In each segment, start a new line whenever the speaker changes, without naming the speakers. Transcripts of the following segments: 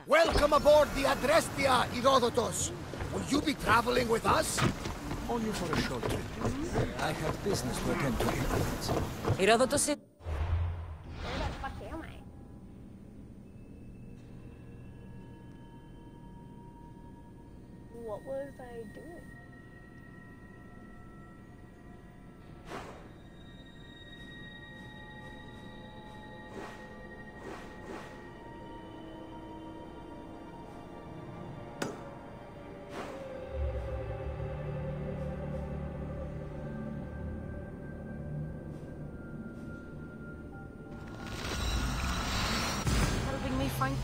Welcome aboard the Adrestia, Herodotus. Will you be traveling with us?
Only for a short trip. I have business to attend to in
Herodotus is...
What was I doing?
helping me find...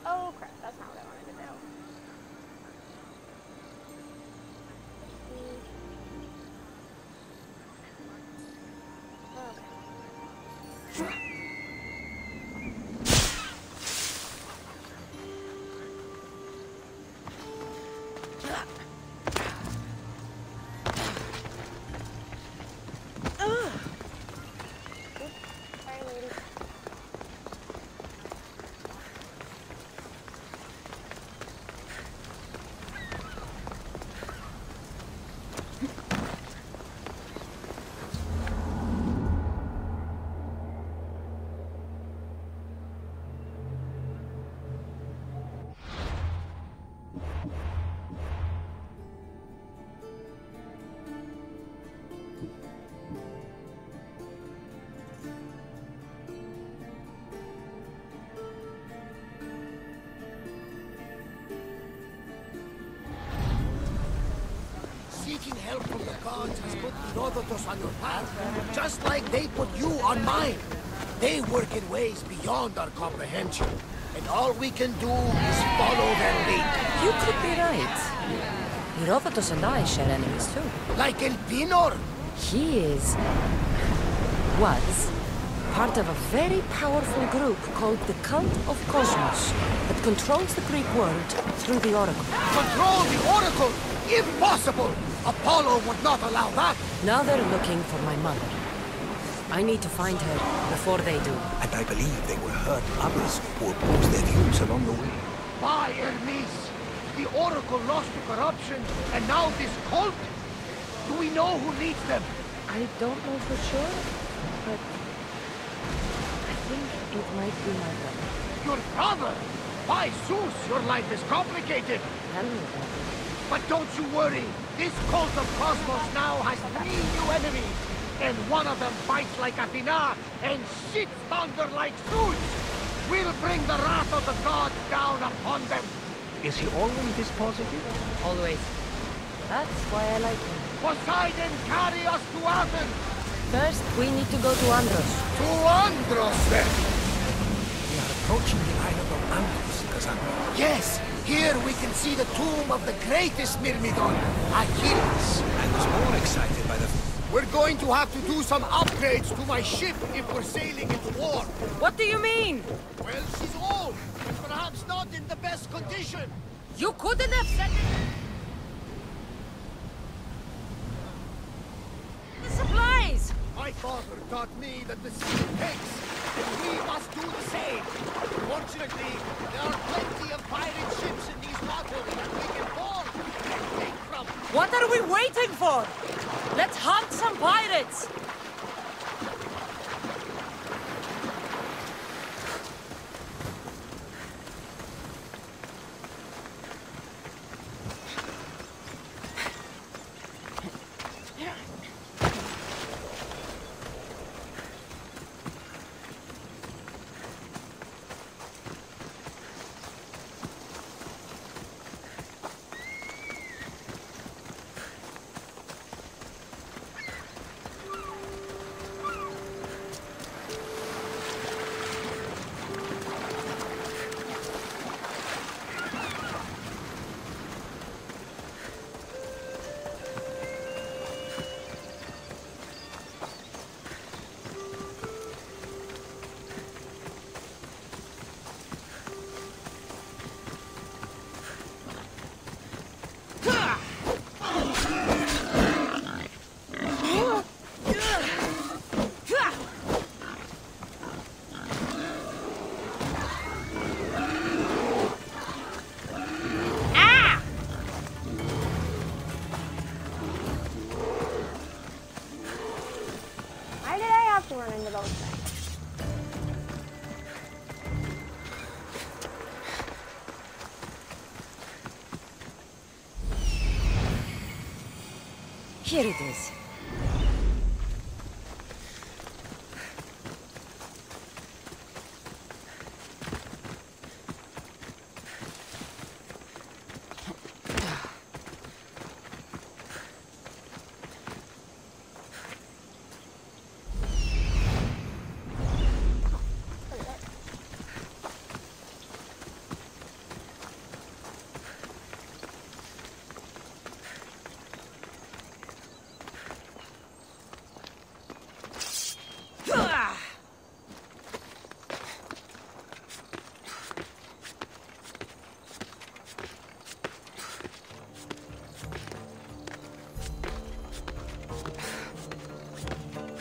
Oh crap, that's not what I wanted to do. Okay. Sorry, lady.
Seeking help from the gods has put Herodotus on your path, just like they put you on mine. They work in ways beyond our comprehension, and all we can do is follow their lead.
You could be right. Herodotus and I share enemies too.
Like El Pinor.
He is... was part of a very powerful group called the Cult of Cosmos that controls the Greek world through the Oracle.
Control the Oracle? Impossible! Apollo would not allow that!
Now they're looking for my mother. I need to find her before they do.
And I believe they will hurt others who oppose their views along the way.
By Hermes! The Oracle lost to corruption, and now this cult? Do we know who leads them?
I don't know for sure, but I think it might be my brother.
Your brother? By Zeus, your life is complicated.
Tell me about it.
But don't you worry. This cult of Cosmos now has 3 new enemies. And one of them fights like Athena and shits thunder like Zeus. We'll bring the wrath of the gods down upon them.
Is he always this positive?
Always. That's why I like him.
Poseidon, carry us to Athens.
First, we need to go to Andros.
To Andros, then.
We are approaching the island of Andros, Cassandra.
Yes, here we can see the tomb of the greatest Myrmidon, Achilles.
I was more excited by the...
We're going to have to do some upgrades to my ship if we're sailing into war.
What do you mean?
Well, she's old, and perhaps not in the best condition.
You couldn't have said it. The supplies!
My father taught me that the sea takes, and we must do the same. Fortunately, there are plenty of pirate ships in these waters that we can board and take from.
What are we waiting for? Let's hunt some pirates!
To run into those things.
Here it is.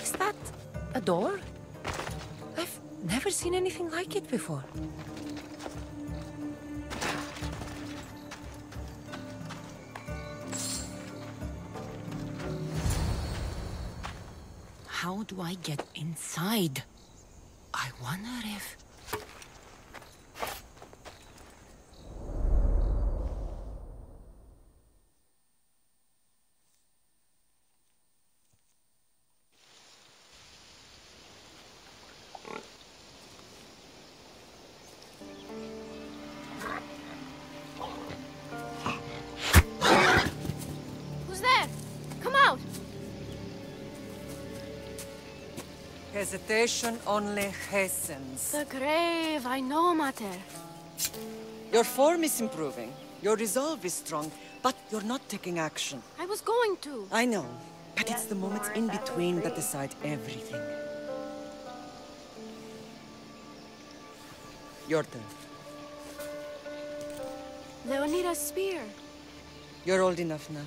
Is that a door? I've never seen anything like it before. How do I get inside? I wonder if...
Who's there? Come out!
Hesitation only hastens.
The grave, I know, Mater.
Your form is improving. Your resolve is strong, but you're not taking action.
I was going to.
I know, but it's the moments in between that decide everything. Your turn.
Leonida's spear.
You're old enough now.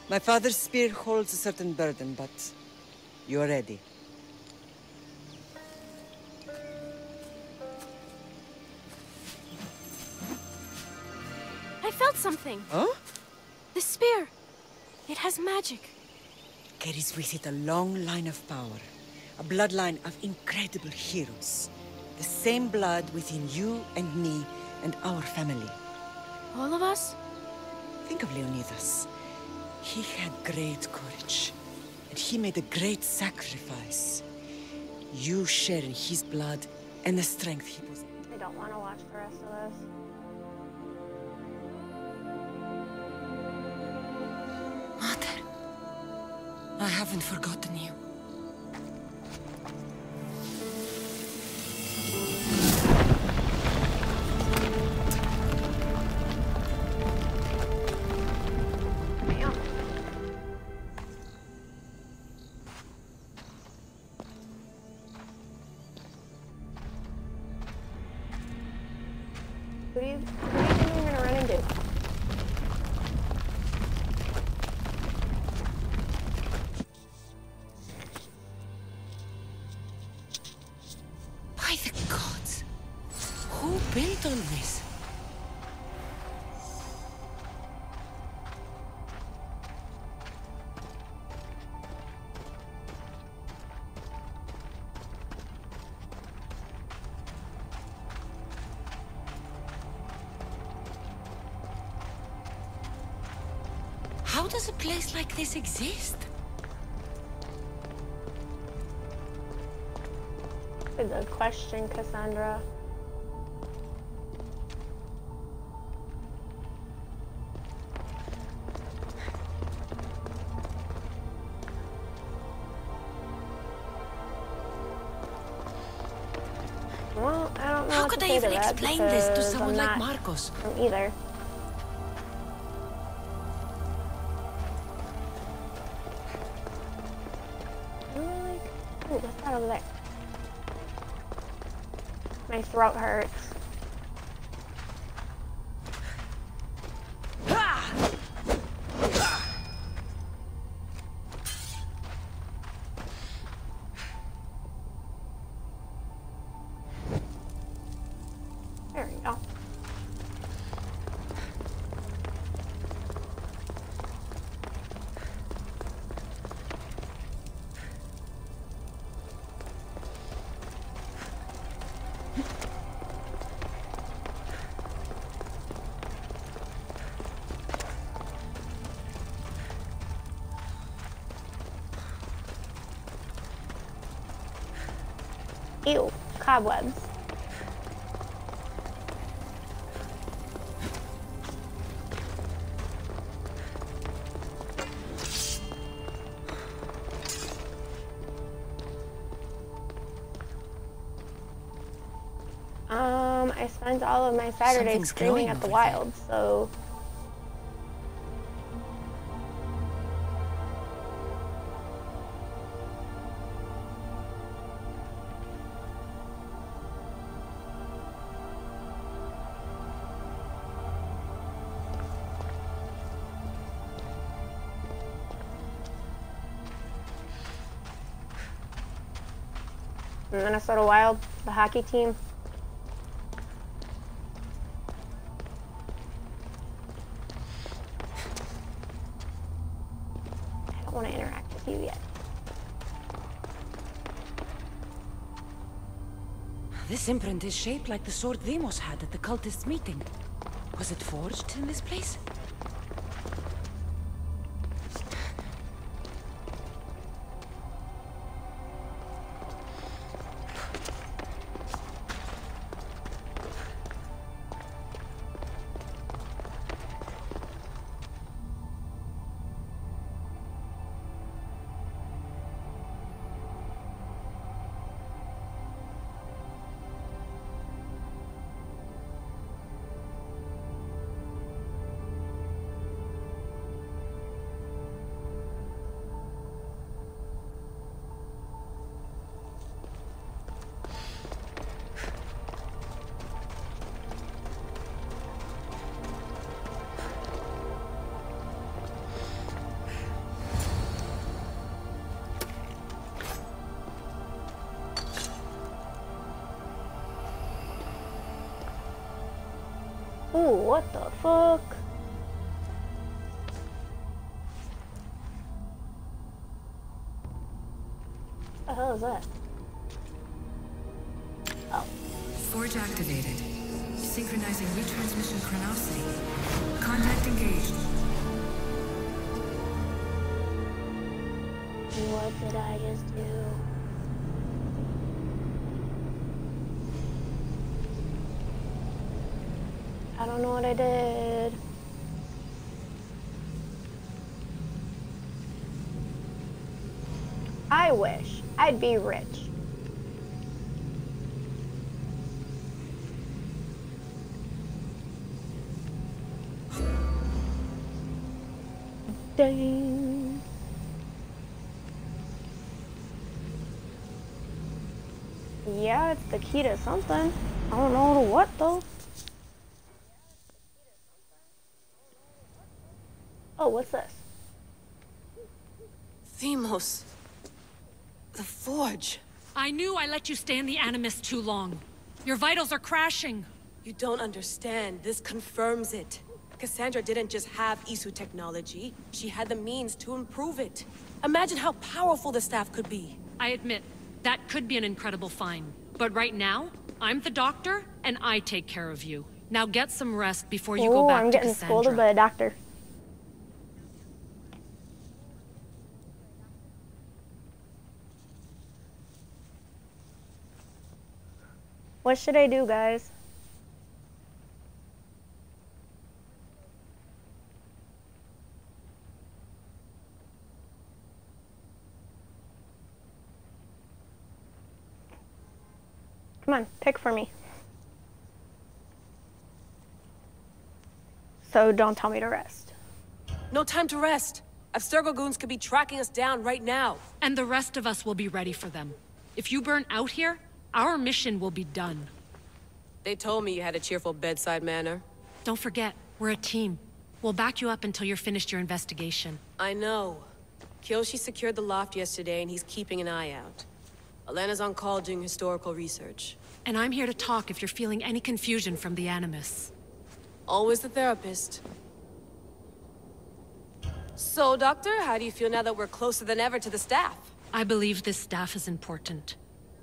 My father's spear holds a certain burden, but you're ready.
I felt something.
Huh?
The spear. It has magic.
Carries with it a long line of power. A bloodline of incredible heroes. The same blood within you and me and our family.
All of us?
Think of Leonidas. He had great courage. And he made a great sacrifice. You share in his blood and the strength he possessed.
I don't want to watch the rest of this.
Mother, I haven't forgotten you.
Who do you think you're gonna run into?
By the gods! Who built all this? How does a place like this exist?
Good question, Cassandra. Well, I don't know
How
what
could
to
I
say
even
to that
explain this to
because
someone
I'm
like
not
Marcos?
from either. Really? Ooh, what's that over there? My throat hurts. There we go. Ew, cobwebs. I spent all of my Saturdays
Something's
screaming
glowing
at the
over
wild, so Minnesota Wild, the hockey team. I don't want to interact with you yet.
This imprint is shaped like the sword Demos had at the cultists' meeting. Was it forged in this place?
Ooh, what the fuck? What the hell is that? Oh.
Forge activated. Synchronizing retransmission chronicity. Contact engaged.
What did I just do? I don't know what I did. I wish I'd be rich. Dang. Yeah, it's the key to something. I don't know to what though. Oh, what's this?
Themos. The Forge.
I knew I let you stay in the Animus too long. Your vitals are crashing.
You don't understand. This confirms it. Cassandra didn't just have Isu technology. She had the means to improve it. Imagine how powerful the staff could be.
I admit, that could be an incredible find. But right now, I'm the doctor, and I take care of you. Now get some rest before you go back
I'm
to
getting
Cassandra.
scolded by a doctor. What should I do, guys? Come on, pick for me. So don't tell me to rest.
No time to rest. Abstergo goons could be tracking us down right now.
And the rest of us will be ready for them. If you burn out here, our mission will be done.
They told me you had a cheerful bedside manner.
Don't forget, we're a team. We'll back you up until you're finished your investigation.
I know. Kyoshi secured the loft yesterday and he's keeping an eye out. Elena's on call doing historical research.
And I'm here to talk if you're feeling any confusion from the Animus.
Always the therapist. So, Doctor, how do you feel now that we're closer than ever to the staff?
I believe this staff is important.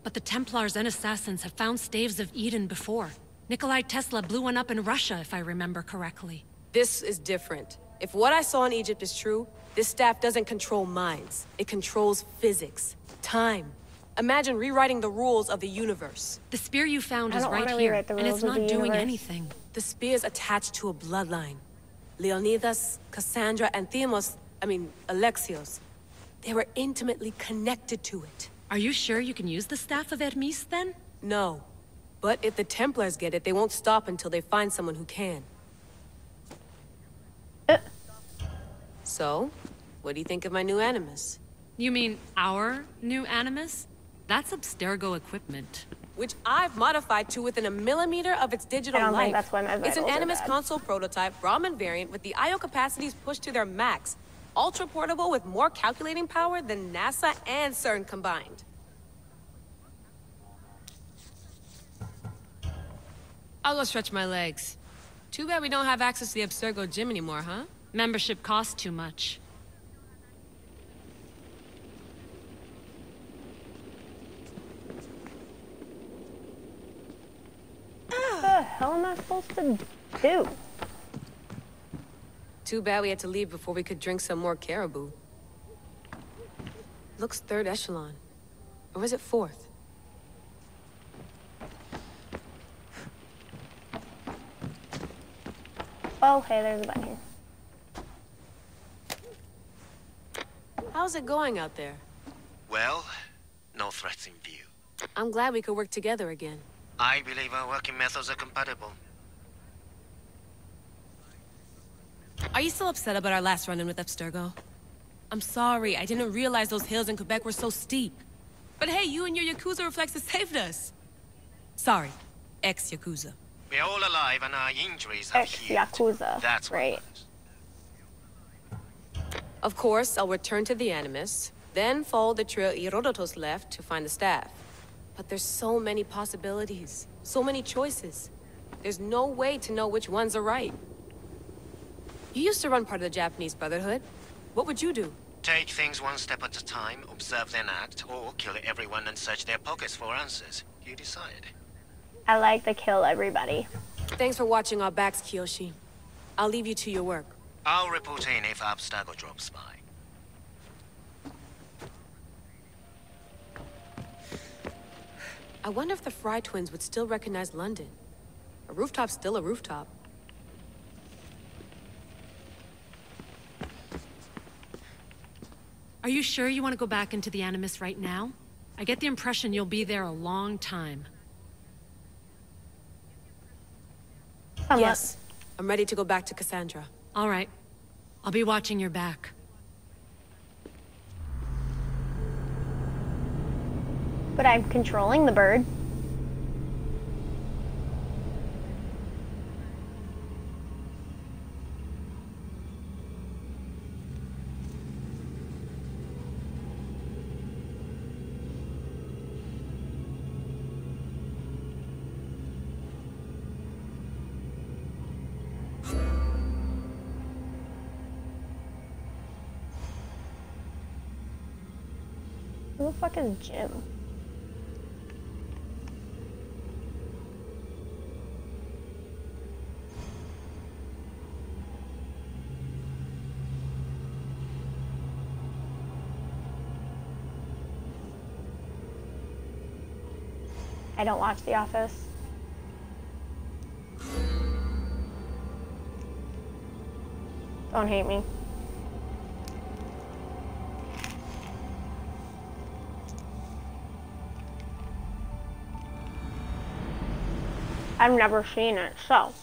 But the Templars and Assassins have found staves of Eden before. Nikolai Tesla blew one up in Russia, if I remember correctly.
This is different. If what I saw in Egypt is true, this staff doesn't control minds. It controls physics, time. Imagine rewriting the rules of the universe.
The spear you found
I
is
don't
right
wanna
here,
rewrite the
and it's
rules of
not
the
doing
universe.
anything.
The spear's attached to a bloodline. Leonidas, Cassandra, and Alexios. They were intimately connected to it.
Are you sure you can use the Staff of Hermes, then?
No. But if the Templars get it, they won't stop until they find someone who can. So, what do you think of my new Animus?
You mean our new Animus? That's Abstergo equipment.
Which I've modified to within a millimeter of its digital
I don't
life.
think that's why my
It's an
vitals are
Animus
bad.
console prototype, Brahmin variant, with the I/O capacities pushed to their max. Ultra portable with more calculating power than NASA and CERN combined. I'll go stretch my legs. Too bad we don't have access to the Abstergo gym anymore, huh?
Membership costs too much.
What the hell am I supposed to do?
Too bad we had to leave before we could drink some more caribou. Looks third echelon. Or is it fourth?
Oh, hey, there's a button here.
How's it going out there?
Well, no threats in view.
I'm glad we could work together again.
I believe our working methods are compatible.
Are you still upset about our last run-in with Abstergo? I'm sorry, I didn't realize those hills in Quebec were so steep. But hey, you and your Yakuza reflexes saved us. Sorry, ex-Yakuza.
We're all alive and our injuries have healed.
Ex-Yakuza.
That's what
right.
matters.
Of course, I'll return to the Animus, then follow the trail Herodotus left to find the staff. But there's so many possibilities, so many choices. There's no way to know which ones are right. You used to run part of the Japanese Brotherhood. What would you do?
Take things one step at a time, observe then act, or kill everyone and search their pockets for answers. You decide.
I like to kill everybody.
Thanks for watching our backs, Kiyoshi. I'll leave you to your work.
I'll report in if Abstergo drops by.
I wonder if the Fry twins would still recognize London. A rooftop's still a rooftop.
Are you sure you want to go back into the Animus right now? I get the impression you'll be there a long time.
Yes. I'm ready to go back to Cassandra.
All right. I'll be watching your back.
But I'm controlling the bird. Who the fuck is Jim? I don't watch The Office. Don't hate me. I've never seen it, so.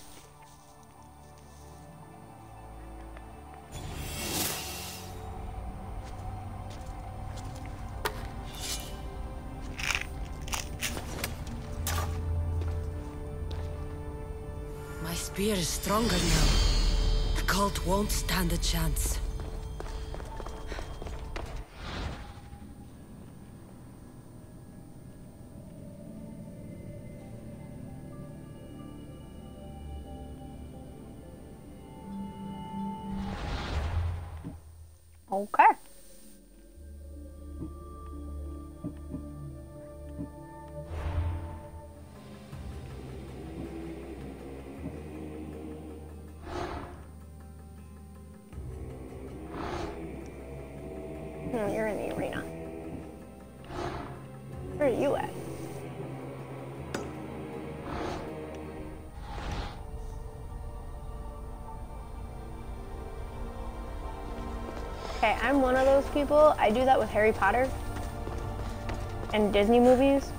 My spear is stronger now. The cult won't stand a chance.
Okay. No, you're in the arena. Where are you at? Okay, I'm one of those people. I do that with Harry Potter and Disney movies.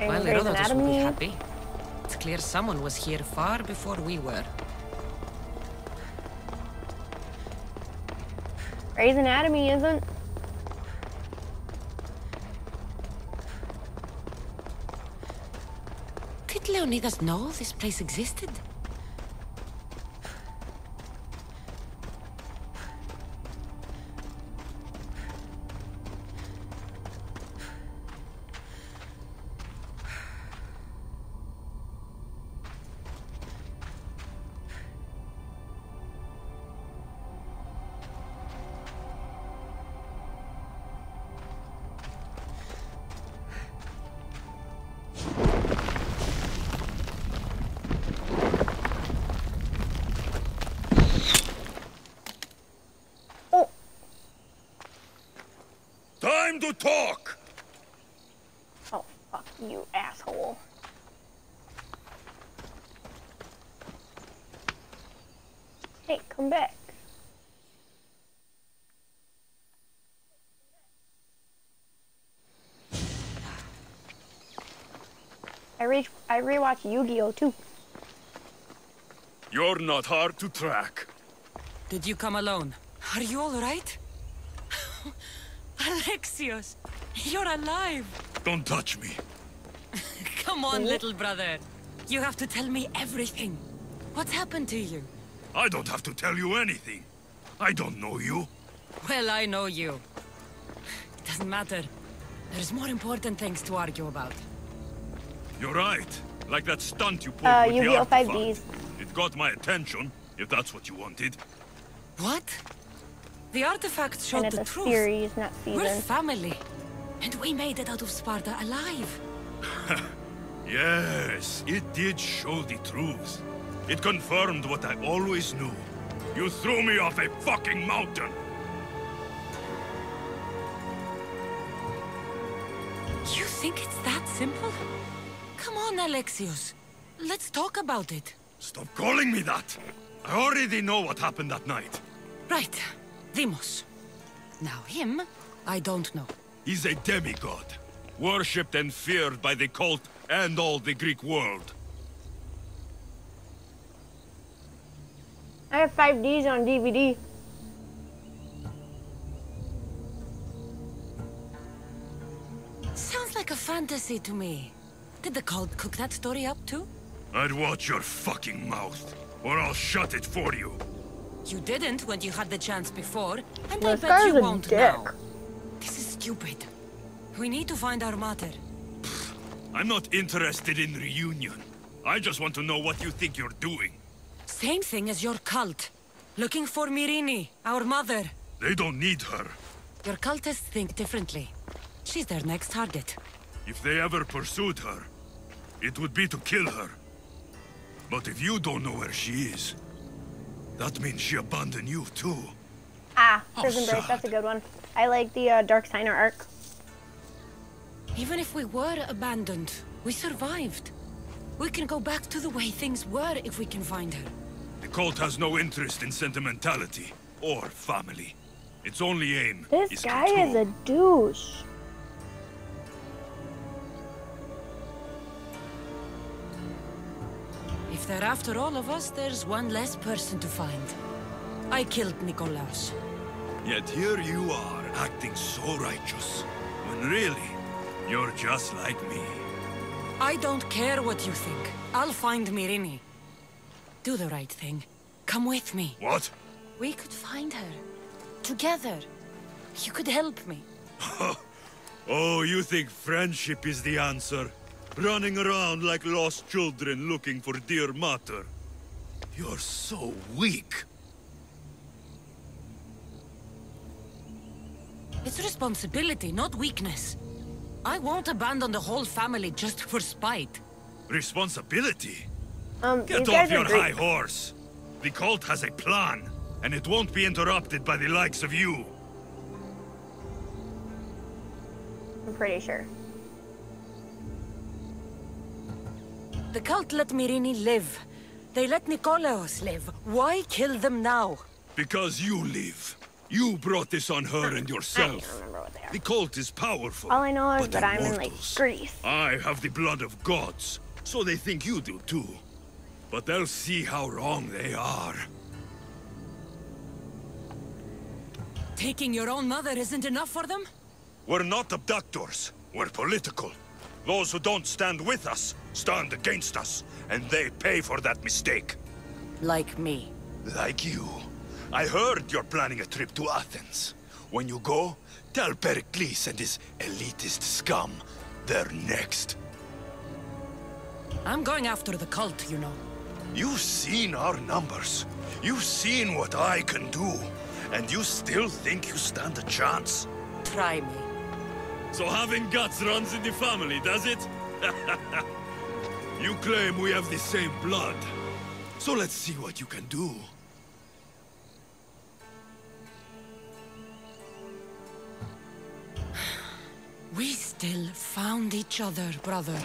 And
Well,
Grey's
Herodotus will be
Anatomy.
happy. It's clear someone was here far before we were.
Grey's Anatomy isn't.
Did Leonidas know this place existed?
Time to talk!
Oh, fuck you, asshole. Hey, come back. I rewatch Yu-Gi-Oh too.
You're not hard to track.
Did you come alone? Are you all right? Alexios, you're alive!
Don't touch me.
Come on, little brother. You have to tell me everything. What's happened to you?
I don't have to tell you anything. I don't know you.
Well, I know you. It doesn't matter. There's more important things to argue about.
You're right. Like that stunt you pulled with the
UVO
artifact.
5Ds.
It got my attention, if that's what you wanted.
What? The artifact
And
showed
it's
the
a
truth.
series, not
We're
season.
family. And we made it out of Sparta alive.
Yes, it did show the truth. It confirmed what I always knew. You threw me off a fucking mountain!
You think it's that simple? Come on, Alexios. Let's talk about it.
Stop calling me that! I already know what happened that night.
Right. Deimos. Now him, I don't know.
He's a demigod, worshipped and feared by the cult and all the Greek world.
I have 5Ds on DVD.
Sounds like a fantasy to me. Did the cult cook that story up too?
I'd watch your fucking mouth, or I'll shut it for you.
You didn't when you had the chance before, and I
This
bet
guy's
you
a
won't
dick.
now. This is stupid. We need to find our mater.
I'm not interested in reunion. I just want to know what you think you're doing.
Same thing as your cult. Looking for Myrrine, our mother.
They don't need her.
Your cultists think differently. She's their next target.
If they ever pursued her, it would be to kill her. But if you don't know where she is, that means she abandoned you too.
Ah,
How
Prison Break, that's a
sad.
good one. I like the Dark Signer arc.
Even if we were abandoned, we survived. We can go back to the way things were if we can find her.
The cult has no interest in sentimentality or family. Its only aim
This
is
guy
control.
is a douche.
If they're after all of us, there's one less person to find. I killed Nikolaos.
Yet here you are, acting so righteous, when really, you're just like me.
I don't care what you think. I'll find Myrrine. Do the right thing. Come with me.
What?
We could find her. Together. You could help me.
Oh, you think friendship is the answer? Running around like lost children looking for dear mater. You're so weak.
It's responsibility, not weakness. I won't abandon the whole family just for spite.
Responsibility?
These
Get
guys
off
are
your
great.
high horse. The cult has a plan, and it won't be interrupted by the likes of you.
I'm pretty sure.
The cult let Myrrine live. They let Nikolaos live. Why kill them now?
Because you live. You brought this on her and
I don't
yourself.
remember what they are.
The cult is powerful.
All I know is
but
that
they're
I'm in, like,
mortals.
Greece.
I have the blood of gods, so they think you do too. But they'll see how wrong they are.
Taking your own mother isn't enough for them?
We're not abductors. We're political. Those who don't stand with us stand against us, and they pay for that mistake.
Like me.
Like you. I heard you're planning a trip to Athens. When you go, tell Pericles and his elitist scum they're next.
I'm going after the cult, you know.
You've seen our numbers. You've seen what I can do. And you still think you stand a chance?
Try me.
So having guts runs in the family, does it? You claim we have the same blood. So let's see what you can do.
We still found each other, brother.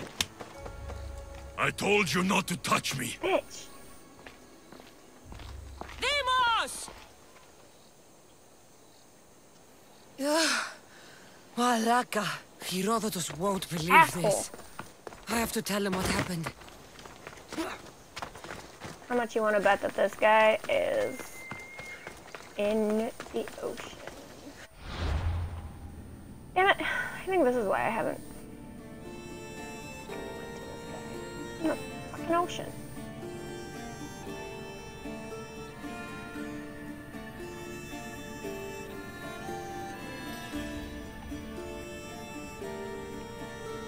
I told you not to touch me.
Bitch.
Deimos! Malaka. Herodotus won't believe
Asshole.
this. I have to tell him what happened.
How much you want to bet that this guy is in the ocean? Damn it. I think this is why I haven't went to this guy. In the fucking ocean.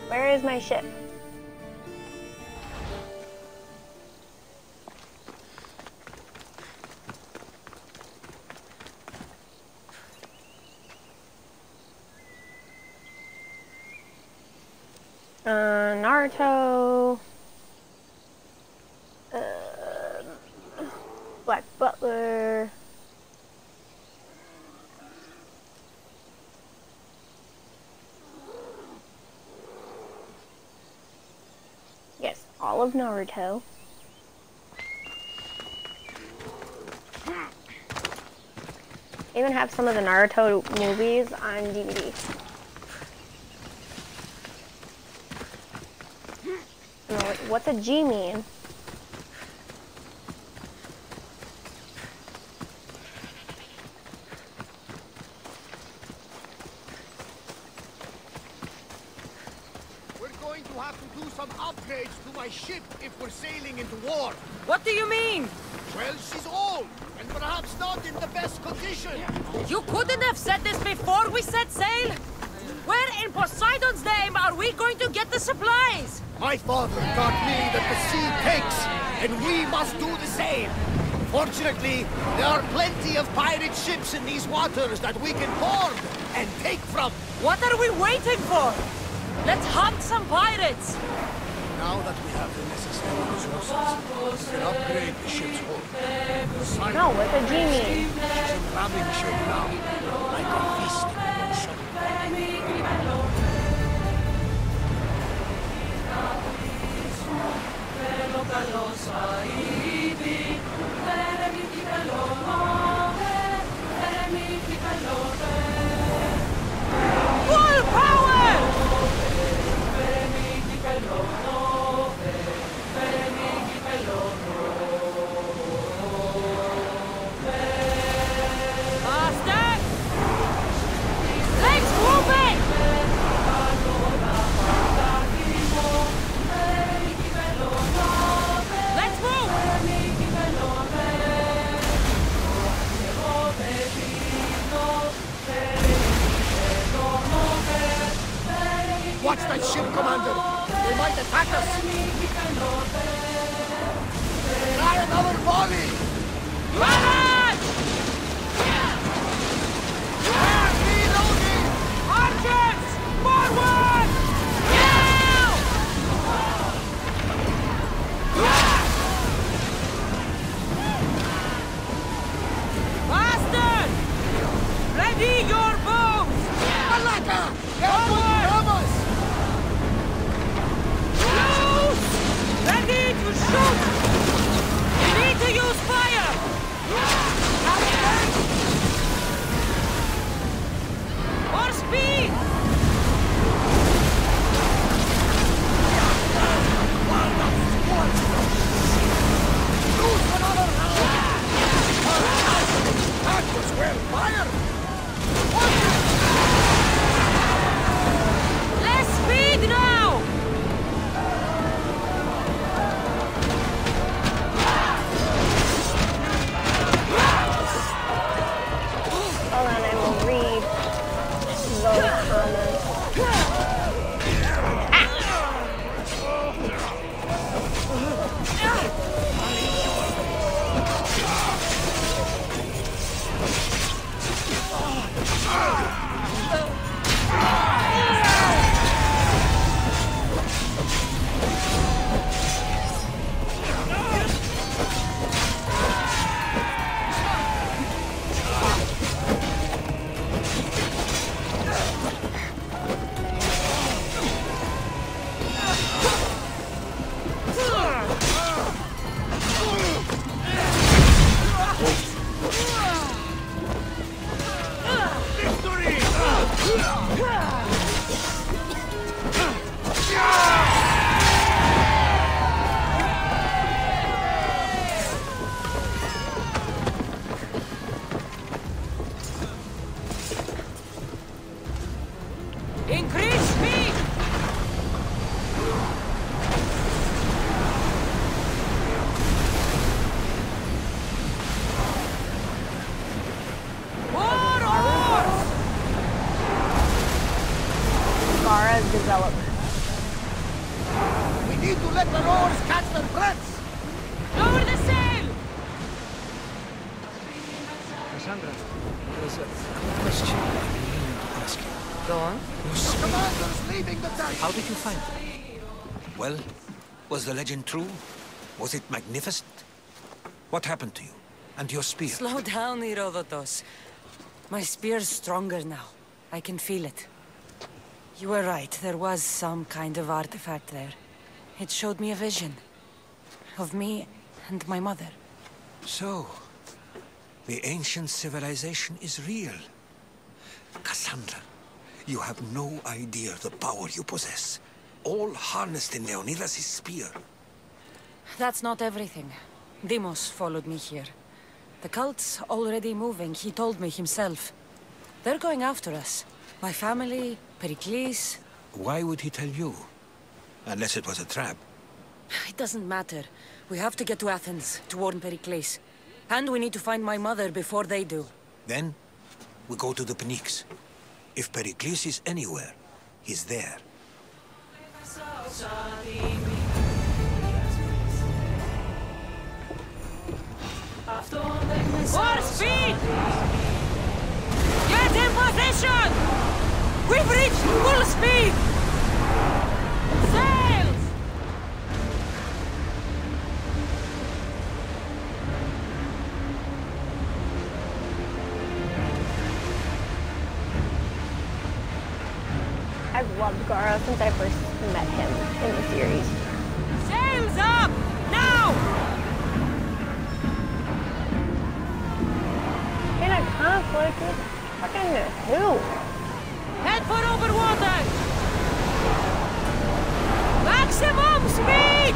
Where is my ship? Naruto. Black Butler. Yes, all of Naruto. They even have some of the Naruto movies on DVD. What's a G mean?
We're going to have to do some upgrades to my ship if we're sailing into war.
What do you mean?
Well, she's old, and perhaps not in the best condition.
You couldn't have said this before we set sail? Where in Poseidon's name are we going to get the supplies?
My father taught me that the sea takes, and we must do the same. Fortunately, there are plenty of pirate ships in these waters that we can board and take from.
What are we waiting for? Let's hunt some pirates!
Now that we have the necessary resources, we can upgrade the ship's hull.
No, what's a G mean?
She's in ramming shape now, like a feasting on shore.
Full power! Faster! Let's move it! Let's move!
Watch that ship, Commander! They might attack us! Try another volley!
Barrage!
Reloading!
Archers! Forward! Now! Faster! Ready your bows!
Malaka! They're going to ram us!
Loose! Ready to shoot! We need to use fire! More speed!
Lose another round! That was well fired!
Less speed now!
Hold on, I will read those comments.
Increase speed! More oars!
Gara's development.
We need to let the rowers catch their breaths!
Lower the sail!
Cassandra, there's a question I've been meaning to ask you.
Go on.
The commander's leaving the tank!
How did you find them? Well, was the legend true? Was it magnificent? What happened to you? And your spear?
Slow down, Herodotus. My spear's stronger now. I can feel it. You were right, there was some kind of artifact there. It showed me a vision. Of me and my mother.
So, the ancient civilization is real. Cassandra, you have no idea the power you possess. All harnessed in Leonidas' spear.
That's not everything. Deimos followed me here. The cult's already moving, he told me himself. They're going after us. My family, Pericles.
Why would he tell you? Unless it was a trap.
It doesn't matter. We have to get to Athens to warn Pericles. And we need to find my mother before they do.
Then, we go to the Pnyx. If Pericles is anywhere, he's there.
More speed! Get in position! We've reached full speed! Sails!
I've loved Gara since I first met him in the series.
Sails up! Now!
In a conflict with fucking who?
Head for open water! Maximum speed!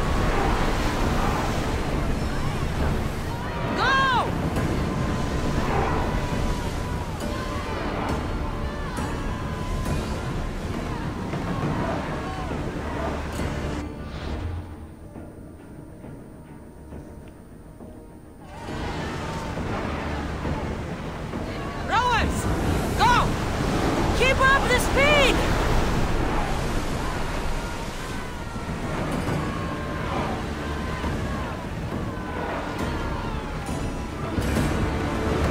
Go! Rowers! Go! Keep up the speed!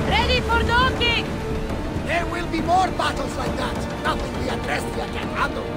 Ready for docking!
There will be more battles like that. Nothing the Adrestia can handle.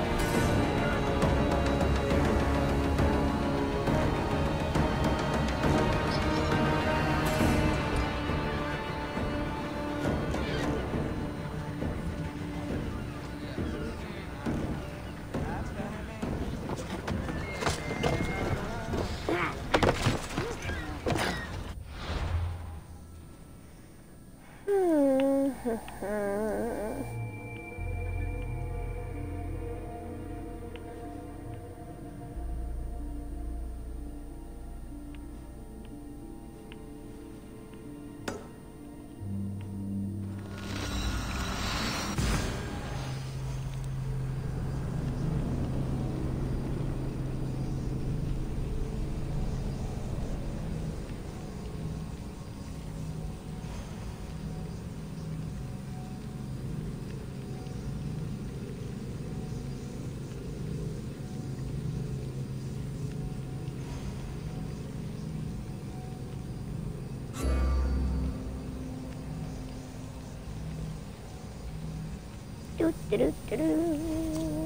Do, do, do, do, do.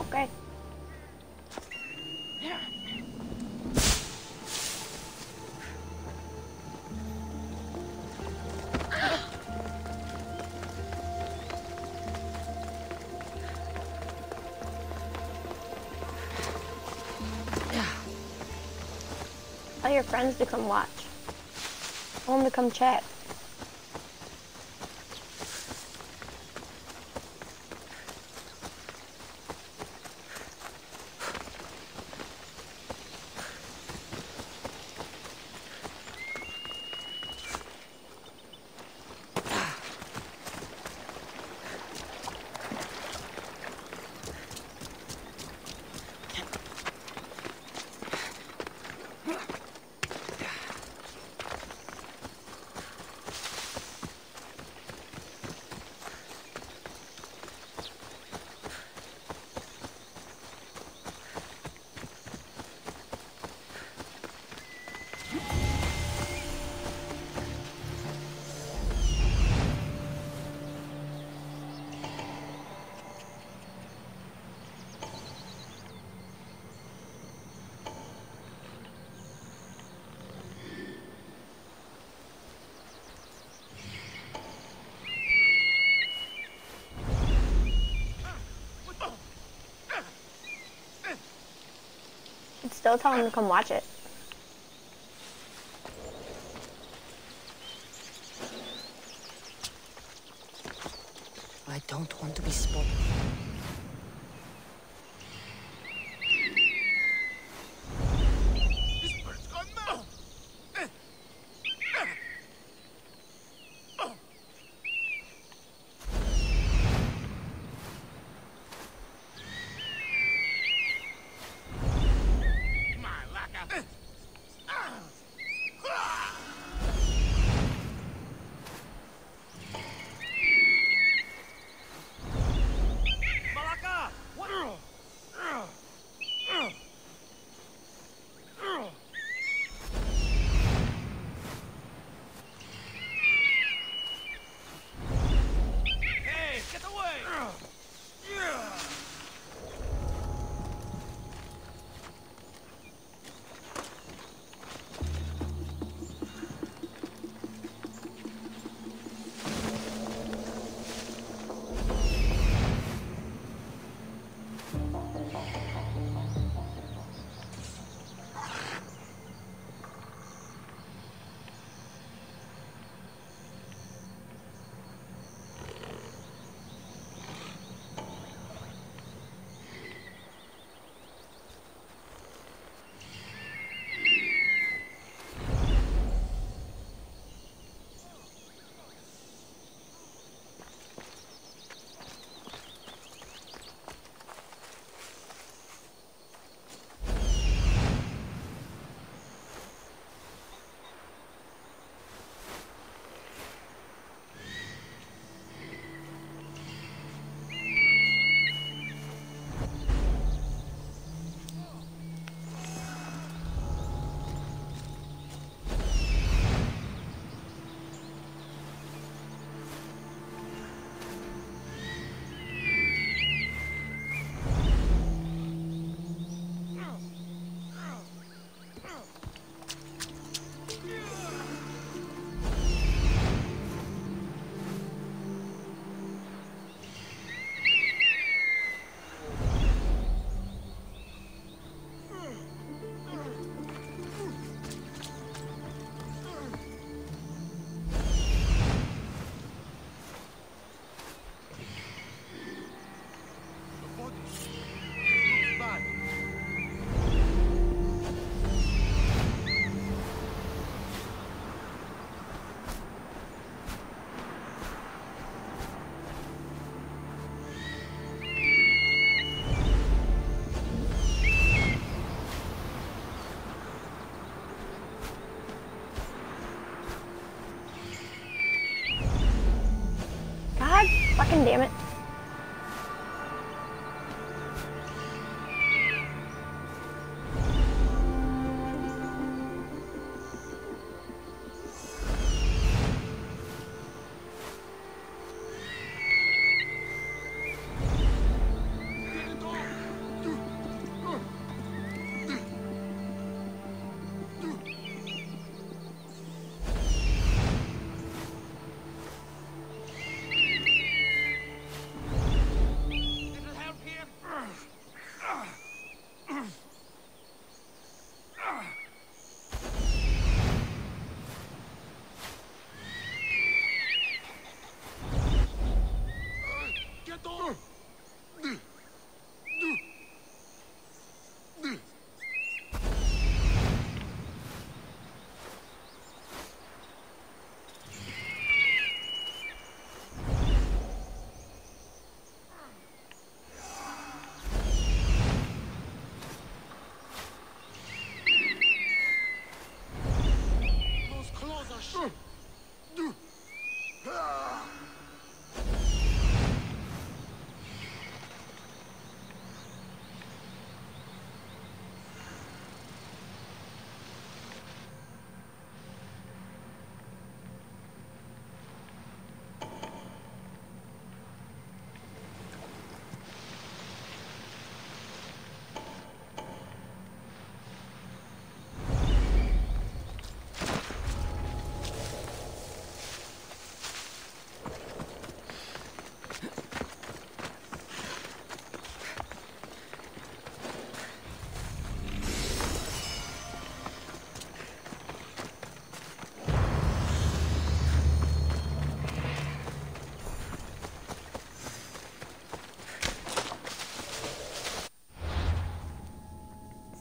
Okay. Tell your friends to come watch. Tell them to come chat. still tell him to come watch it.
I don't want to be spotted.
God fucking damn it.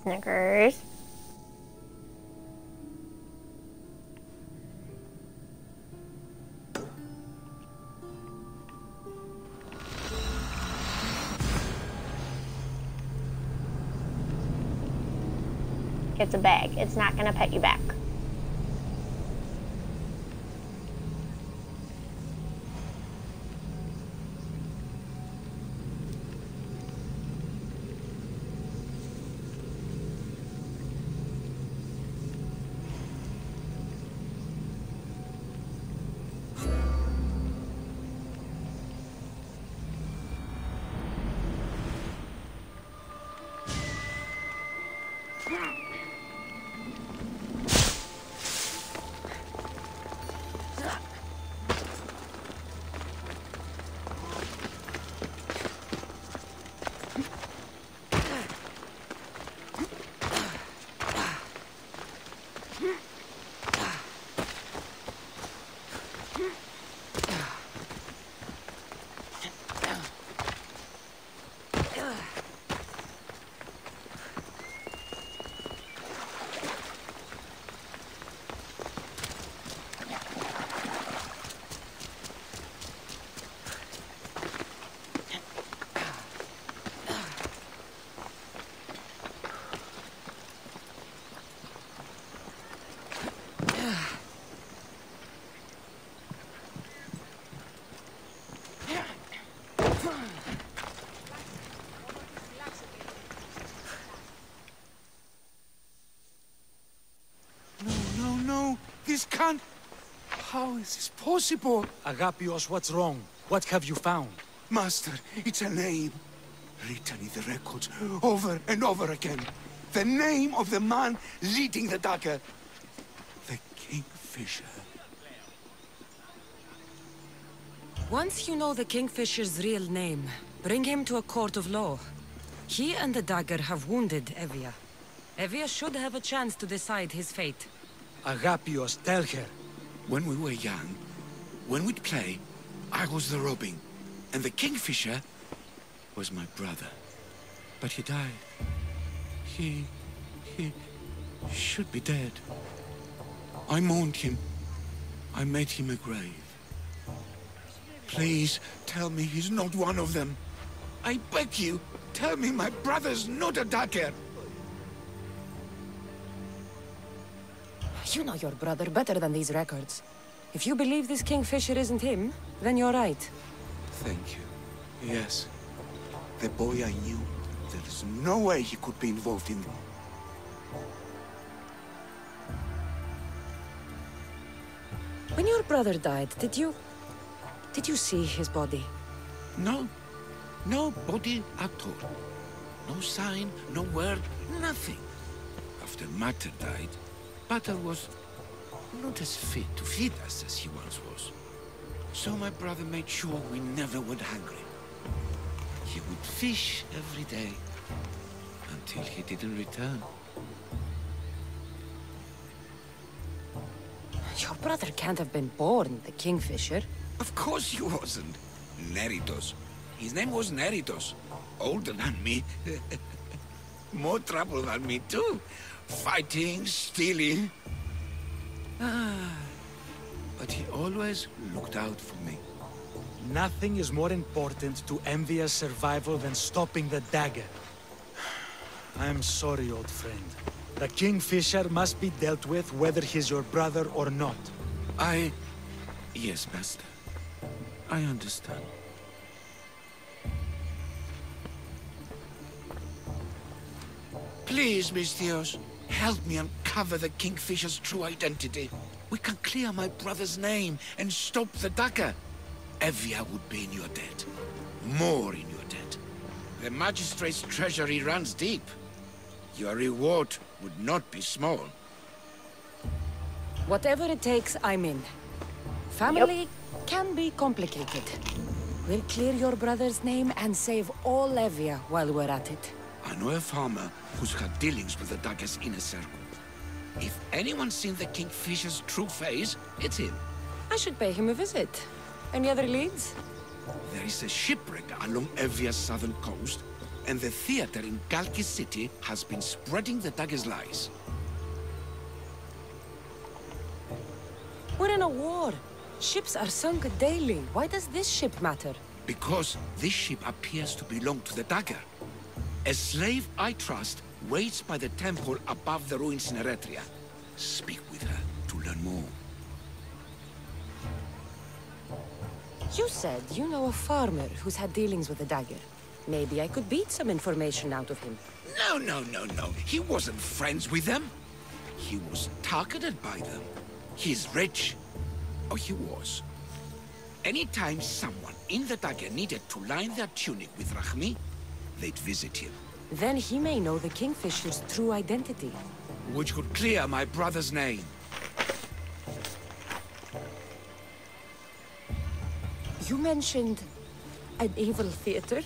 Snickers. It's a bag. It's not gonna pet you back.
This can't... How is this possible?
Agapios, what's wrong? What have you found?
Master, it's a name. Written in the records over and over again. The name of the man leading the dagger. The Kingfisher.
Once you know the Kingfisher's real name, bring him to a court of law. He and the dagger have wounded Evia. Evia should have a chance to decide his fate.
Agapios, tell her.
When we were young, when we'd play, I was the robin, and the Kingfisher was my brother. But he died. He should be dead. I mourned him. I made him a grave. Please, tell me he's not one of them. I beg you, tell me my brother's not a dagger.
You know your brother better than these records. If you believe this Kingfisher isn't him, then you're right.
Thank you. Yes. The boy I knew, there is no way he could be involved in...
When your brother died, did you see his body?
No. No body at all. No sign, no word, nothing. After Mater died, Pater was not as fit to feed us as he once was. So my brother made sure we never went hungry. He would fish every day until he didn't return.
Your brother can't have been born the Kingfisher.
Of course he wasn't. Neritos. His name was Neritos. Older than me. More trouble than me too. Fighting, stealing. But he always looked out for me.
Nothing is more important to Envia's survival than stopping the dagger. I'm sorry, old friend. The Kingfisher must be dealt with whether he's your brother or not.
Yes, Master. I understand. Please, Mistios, help me uncover the Kingfisher's true identity. We can clear my brother's name and stop the dagger. Evia would be in your debt. More in your debt. The magistrate's treasury runs deep. Your reward would not be small.
Whatever it takes, I'm in. Family can be complicated. We'll clear your brother's name and save all Evia while we're at it.
I know a farmer who's had dealings with the dagger's inner circle. If anyone's seen the Kingfisher's true face, it's him.
I should pay him a visit. Any other leads?
There is a shipwreck along Evia's southern coast,
and the theater in Kalki City has been spreading the dagger's lies.
We're in a war. Ships are sunk daily. Why does this ship matter?
Because this ship appears to belong to the dagger. A slave I trust waits by the temple above the ruins in Eretria. Speak with her to learn more.
You said you know a farmer who's had dealings with the dagger. Maybe I could beat some information out of him.
No. He wasn't friends with them. He was targeted by them. He's rich. Or he was. Anytime someone in the dagger needed to line their tunic with Rahmi, they'd visit him.
Then he may know the Kingfisher's true identity.
Which could clear my brother's name.
You mentioned an evil theater?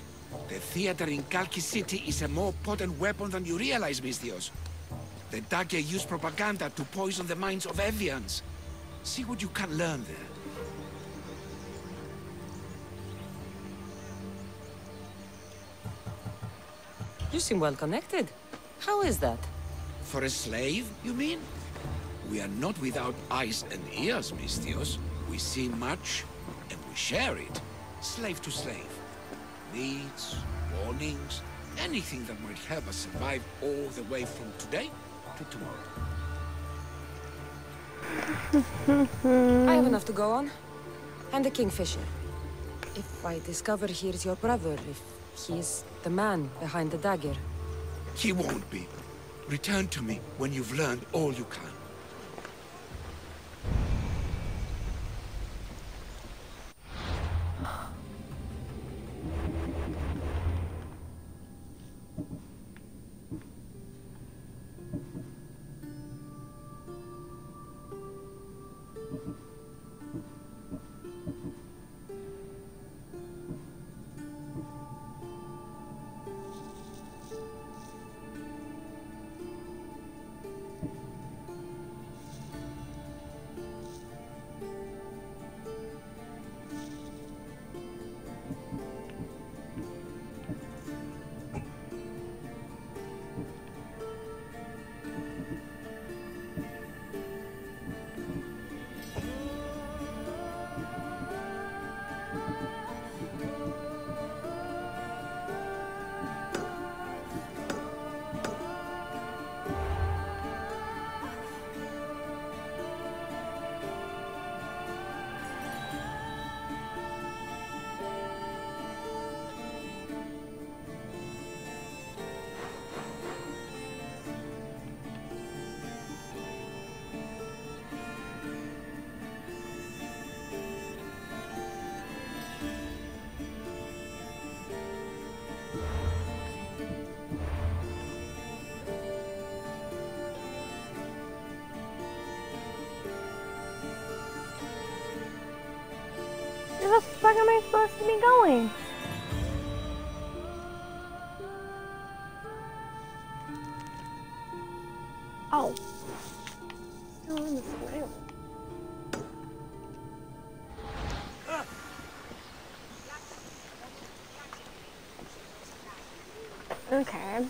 The theater in Kalki City is a more potent weapon than you realize, Misthios. The dagger used propaganda to poison the minds of Evians. See what you can learn there.
You seem well connected. How is that?
For a slave, you mean? We are not without eyes and ears, Misthios. We see much, and we share it. Slave to slave. Needs, warnings, anything that might help us survive all the way from today to tomorrow.
I have enough to go on. And the Kingfisher. If I discover he's your brother, if he's the man behind the dagger.
He won't be. Return to me when you've learned all you can.
Where the fuck am I supposed to be going? Oh. No, I'm the surveillance. Okay.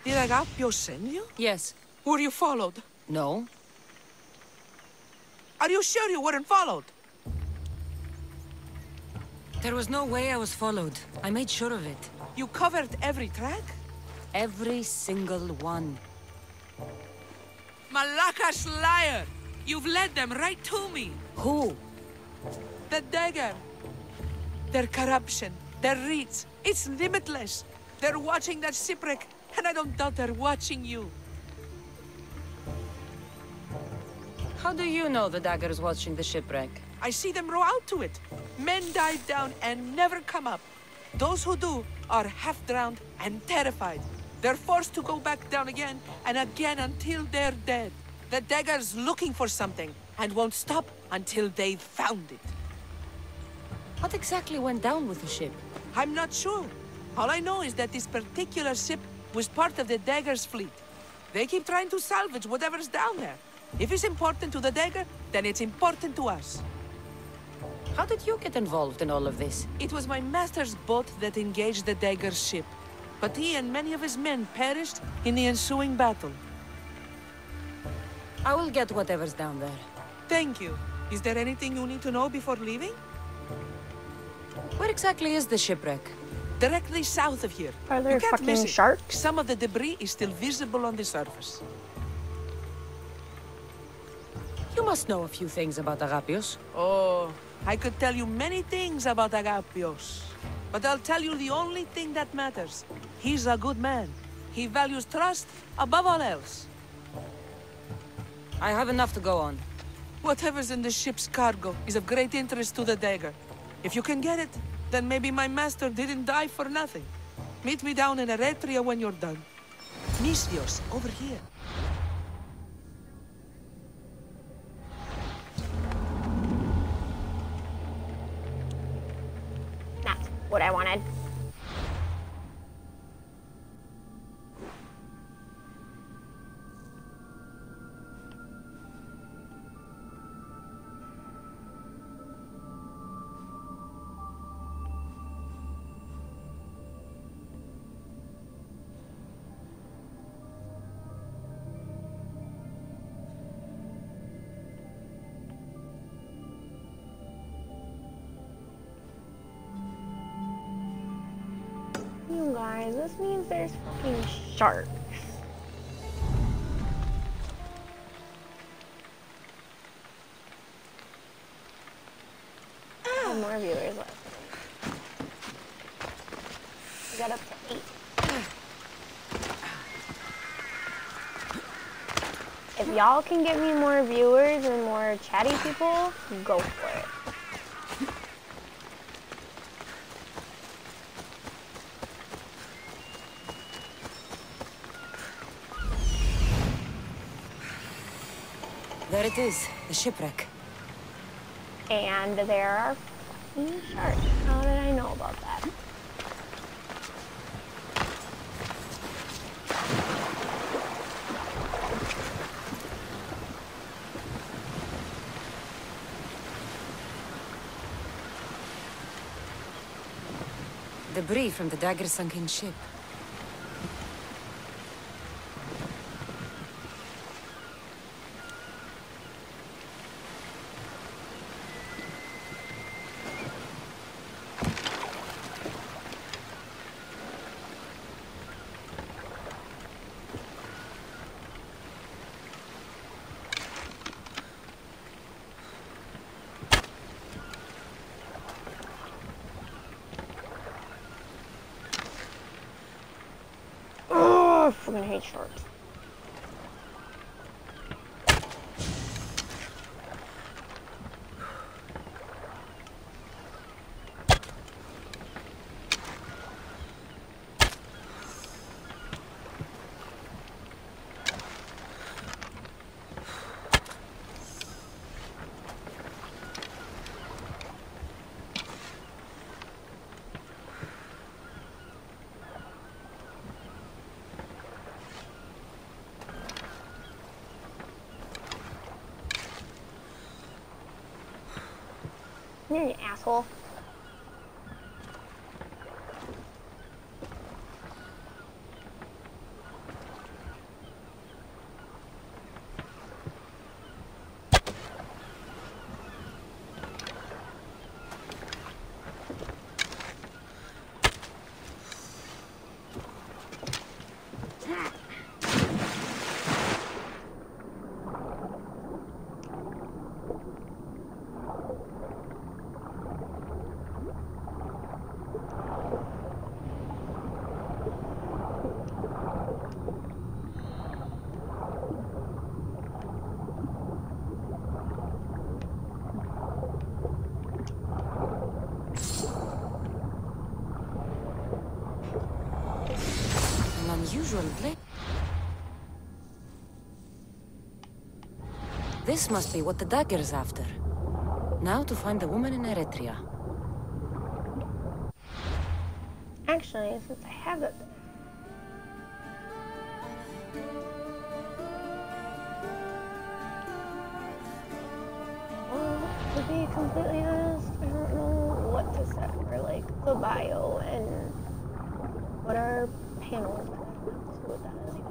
Did Agapio send you?
Yes.
Were you followed?
No.
Are you sure you weren't followed?
There was no way I was followed. I made sure of it.
You covered every track?
Every single one.
Malakas liar! You've led them right to me!
Who?
The dagger! Their corruption, their reach, it's limitless! They're watching that shipwreck, and I don't doubt they're watching you.
How do you know the dagger's watching the shipwreck?
I see them row out to it. Men dive down and never come up. Those who do are half-drowned and terrified. They're forced to go back down again and again until they're dead. The dagger's looking for something and won't stop until they've found it.
What exactly went down with the ship?
I'm not sure. All I know is that this particular ship was part of the dagger's fleet. They keep trying to salvage whatever's down there. If it's important to the dagger, then it's important to us.
How did you get involved in all of this?
It was my master's boat that engaged the dagger's ship. But he and many of his men perished in the ensuing battle.
I will get whatever's down there.
Thank you. Is there anything you need to know before leaving?
Where exactly is the shipwreck?
Directly south of here.
Are there
You can't miss
fucking
it.
sharks?
Some of the debris is still visible on the surface.
You must know a few things about Agapios.
Oh, I could tell you many things about Agapios. But I'll tell you the only thing that matters. He's a good man. He values trust above all else.
I have enough to go on.
Whatever's in the ship's cargo is of great interest to the dagger. If you can get it, then maybe my master didn't die for nothing. Meet me down in Eretria when you're done. Misios, over here.
That's what I wanted. You guys, this means there's fucking sharks. Oh, more viewers left. We got up to 8. If y'all can get me more viewers and more chatty people, go for it.
There it is, the shipwreck.
And there are fucking sharks. How did I know about that?
Debris from the dagger-sunken ship.
Oh, I fucking hate sharks. You're an asshole.
blade. This must be what the dagger's after. Now to find the woman in Eritrea.
Actually, since I have it. Well, to be completely honest, I don't know what to set for like the bio and what our panels. Let's see what that is here.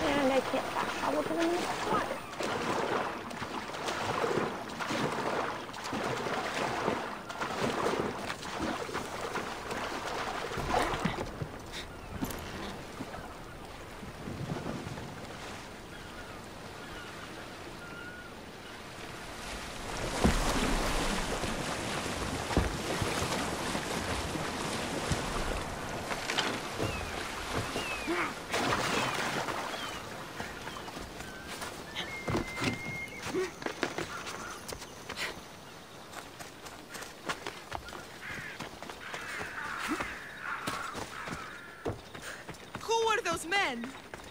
And I can't fast travel because I'm in the spot.
Those men?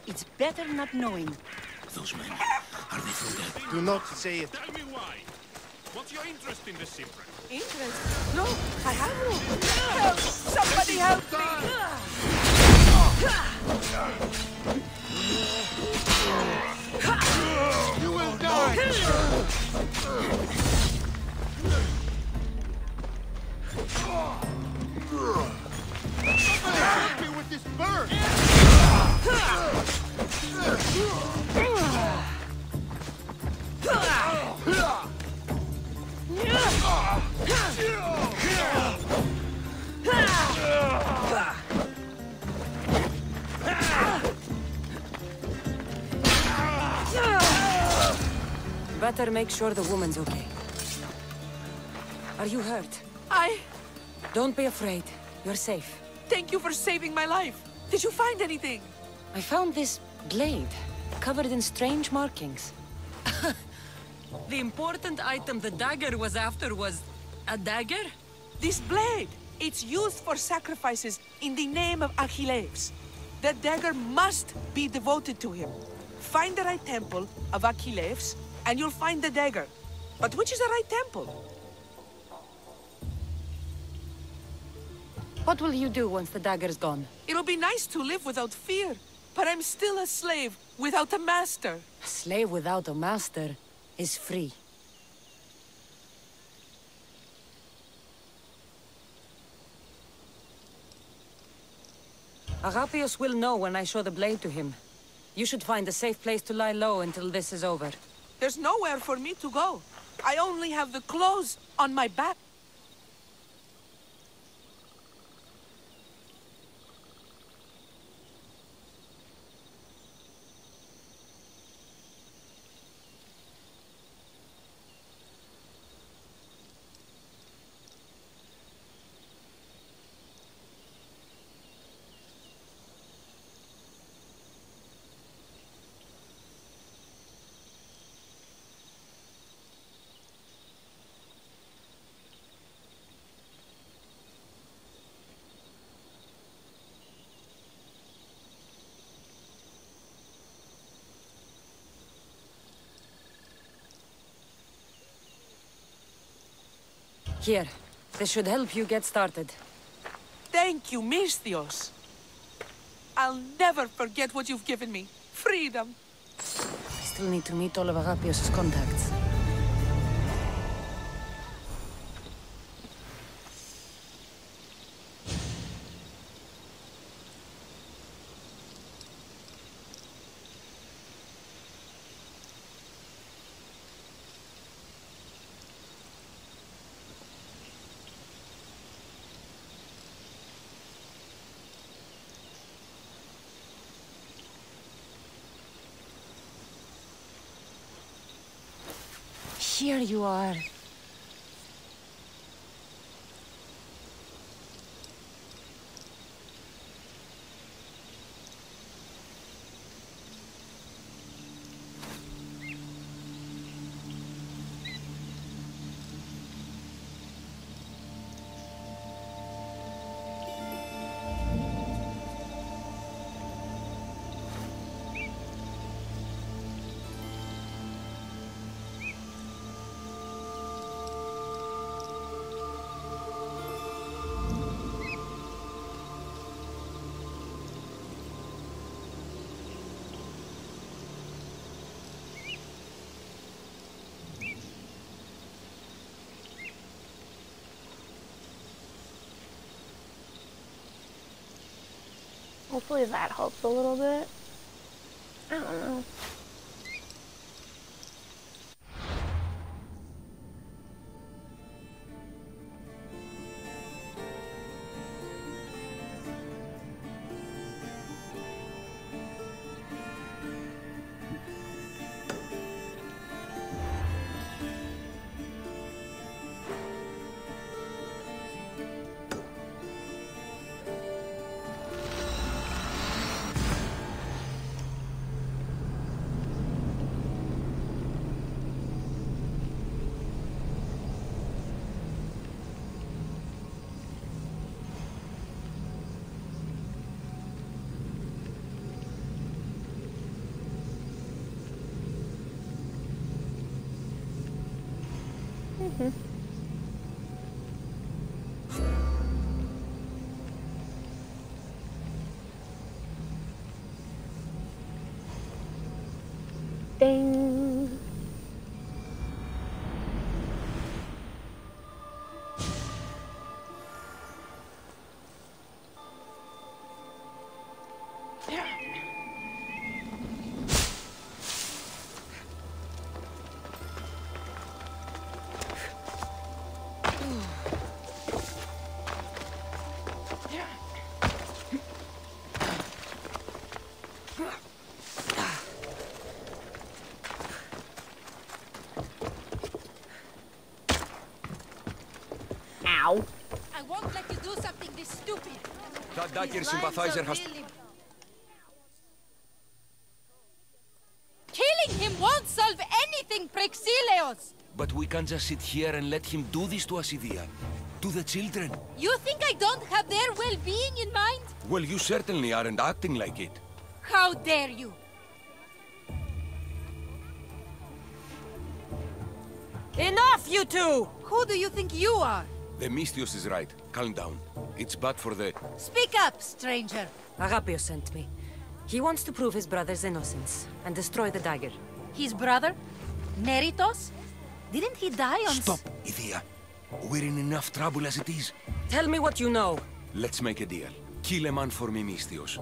It's better not knowing.
Those men, are they from the...
Do not say it.
Tell me why. What's your interest in this shipwreck?
Interest? No, I have no. Help! Somebody help me!
You will die! Somebody help me with this bird!
Better make sure the woman's okay. Are you hurt? Don't be afraid. You're safe.
Thank you for saving my life. Did you find anything?
I found this blade, covered in strange markings. The important item the dagger was after was a dagger?
This blade! It's used for sacrifices in the name of Achilles. The dagger must be devoted to him. Find the right temple of Achilles, and you'll find the dagger. But which is the right temple?
What will you do once the dagger's gone?
It'll be nice to live without fear, but I'm still a slave without a master.
A slave without a master is free. Agapios will know when I show the blade to him. You should find a safe place to lie low until this is over.
There's nowhere for me to go. I only have the clothes on my back.
Here, this should help you get started.
Thank you, Misthios. I'll never forget what you've given me. Freedom.
I still need to meet all of Agapios' contacts. Here you are.
Hopefully that helps a little bit. I don't know. Ding. Ow.
I won't let you do something this stupid.
That dagger sympathizer has...
Killing him won't solve anything, Praxilios!
But we can't just sit here and let him do this to us, Idia. To the children.
You think I don't have their well-being in mind?
Well, you certainly aren't acting like it.
How dare you!
Enough, you two!
Who do you think you are?
The Mystios is right. Calm down. It's bad for the...
Speak up, stranger.
Agapio sent me. He wants to prove his brother's innocence and destroy the dagger.
His brother? Neritos? Didn't he die on...
Stop, Idia. We're in enough trouble as it is.
Tell me what you know.
Let's make a deal. Kill a man for me, Mystios.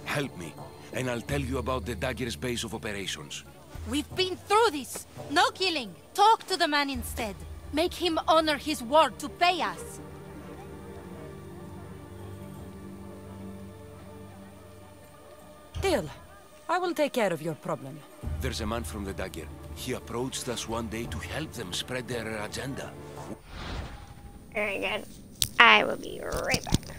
Help me, and I'll tell you about the dagger's base of operations.
We've been through this. No killing. Talk to the man instead. Make him honor his word to pay us.
Deal. I will take care of your problem.
There's a man from the dagger. He approached us one day to help them spread their agenda.
Very good. I will be right back.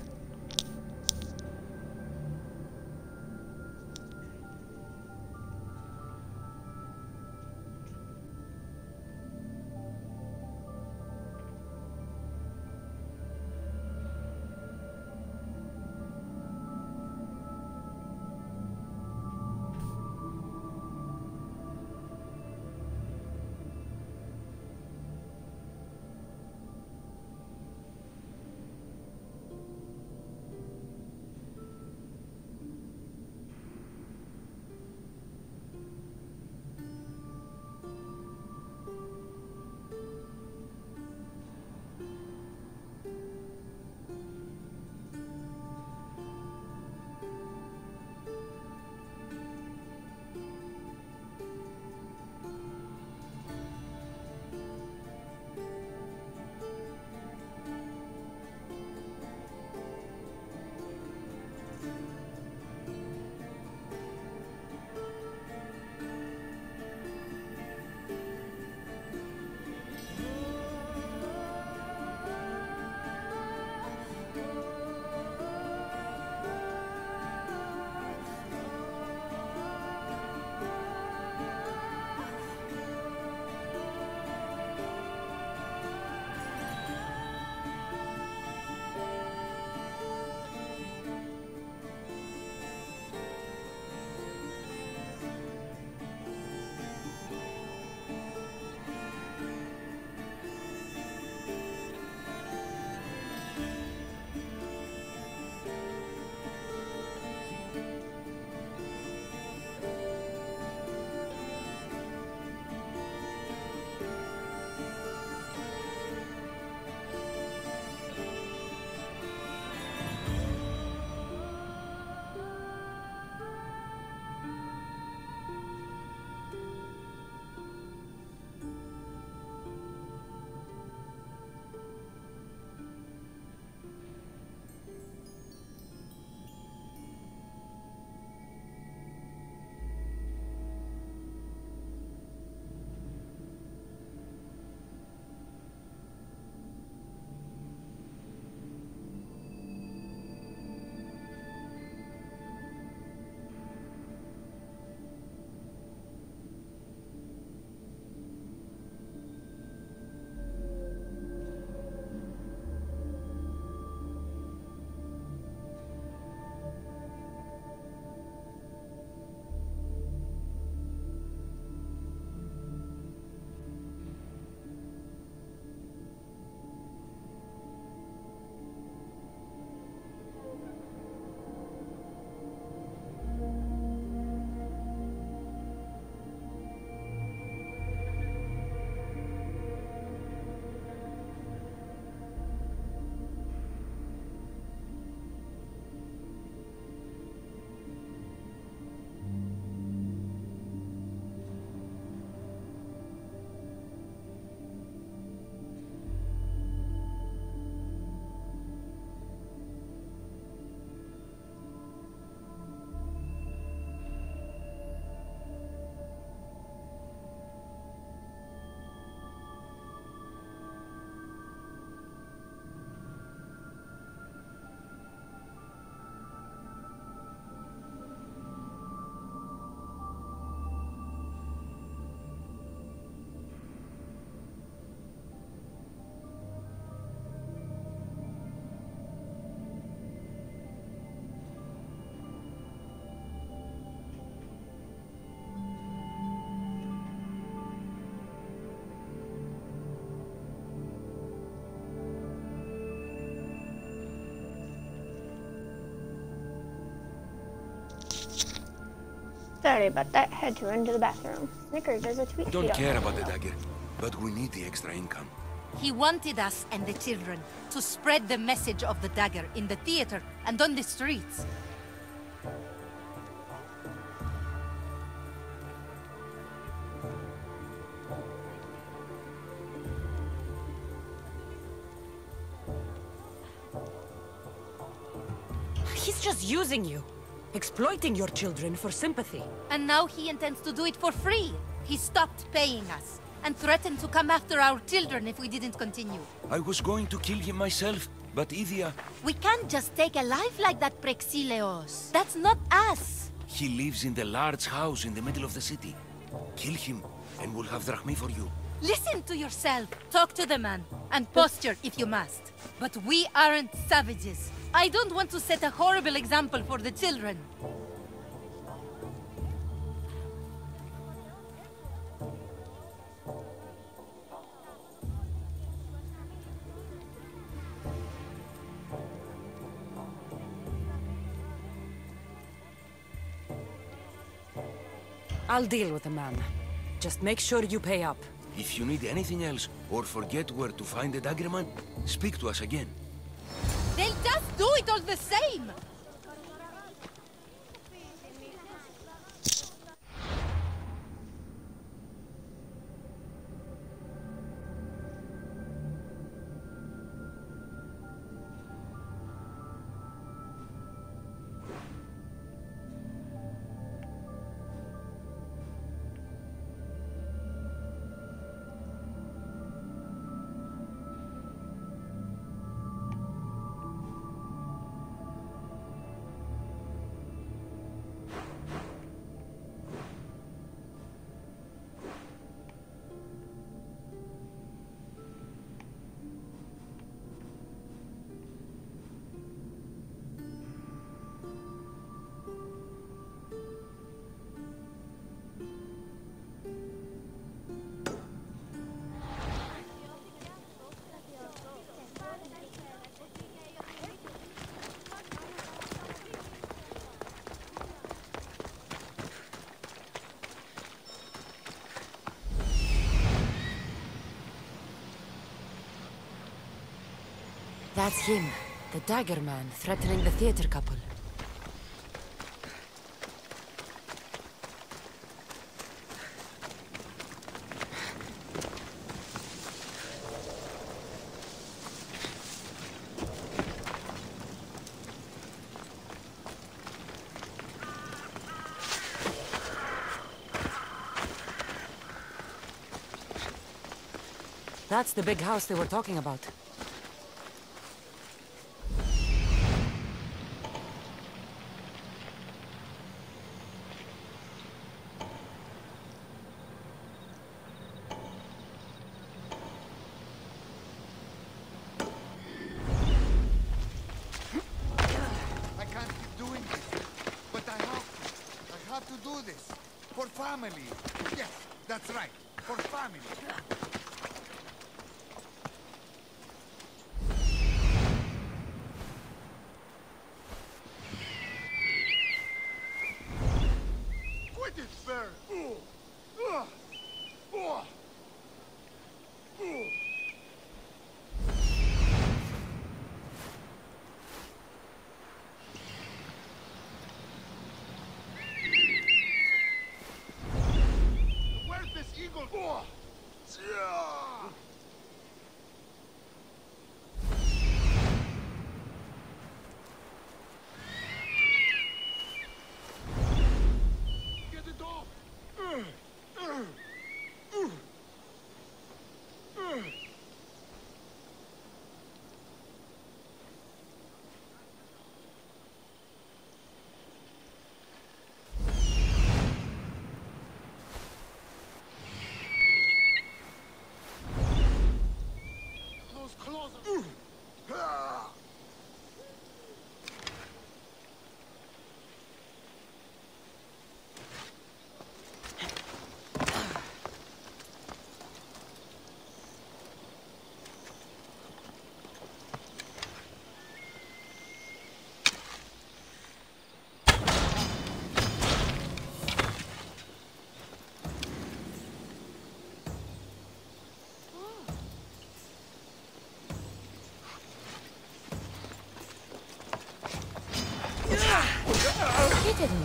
Sorry about that. Had to run to the bathroom. Snickers, there's a tweet.
Don't care about the dagger, but we need the extra income.
He wanted us and the children to spread the message of the dagger in the theater and on the streets.
He's just using you. Exploiting your children for sympathy.
And now he intends to do it for free. He stopped paying us and threatened to come after our children if we didn't continue.
I was going to kill him myself, but Idia...
We can't just take a life like that, Prexileos. That's not us.
He lives in the large house in the middle of the city. Kill him, and we'll have drachmi for you.
Listen to yourself. Talk to the man, and posture if you must. But we aren't savages. I don't want to set a horrible example for the children.
I'll deal with the man. Just make sure you pay up.
If you need anything else, or forget where to find the daggerman, speak to us again.
They'll just do it all the same!
That's him, the dagger man, threatening the theater couple. That's the big house they were talking about.
Family. Yes, that's right. For family. Quit it, Baron.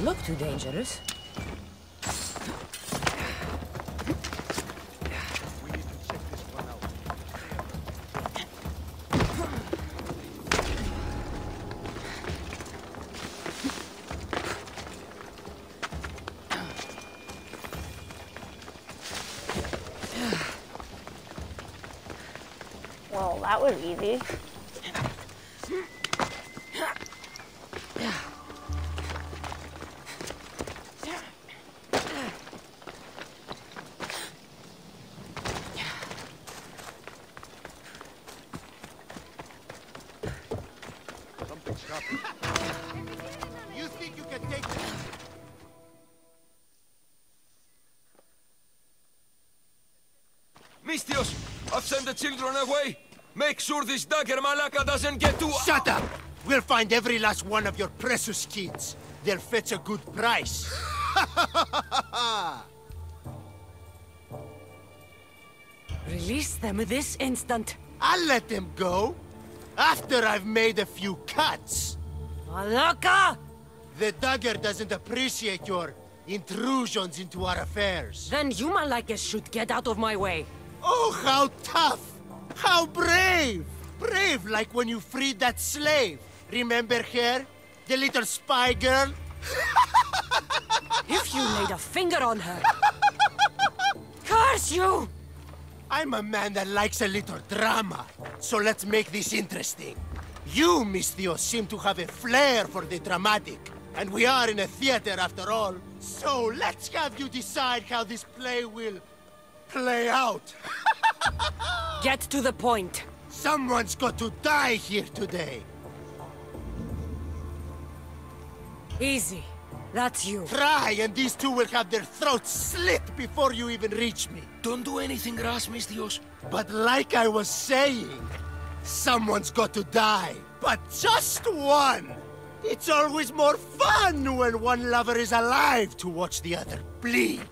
look too dangerous.
Well, that was easy.
You think you can take this?
Mistios, I've sent the children away. Make sure this dagger Malaka doesn't get to—
Shut up! We'll find every last one of your precious kids. They'll fetch a good price.
Release them this instant.
I'll let them go. After I've made a few cuts.
Malaka!
The dagger doesn't appreciate your intrusions into our affairs.
Then you Malakas should get out of my way.
Oh, how tough! How brave! Brave like when you freed that slave. Remember her? The little spy girl?
If you laid a finger on her... Curse you!
I'm a man that likes a little drama, so let's make this interesting. You, Mistios, seem to have a flair for the dramatic, and we are in a theater after all. So let's have you decide how this play will play out.
Get to the point.
Someone's got to die here today.
Easy. That's you.
Try, and these two will have their throats slit before you even reach me.
Don't do anything rash, Mistios.
But like I was saying, someone's got to die. But just one! It's always more fun when one lover is alive to watch the other bleed.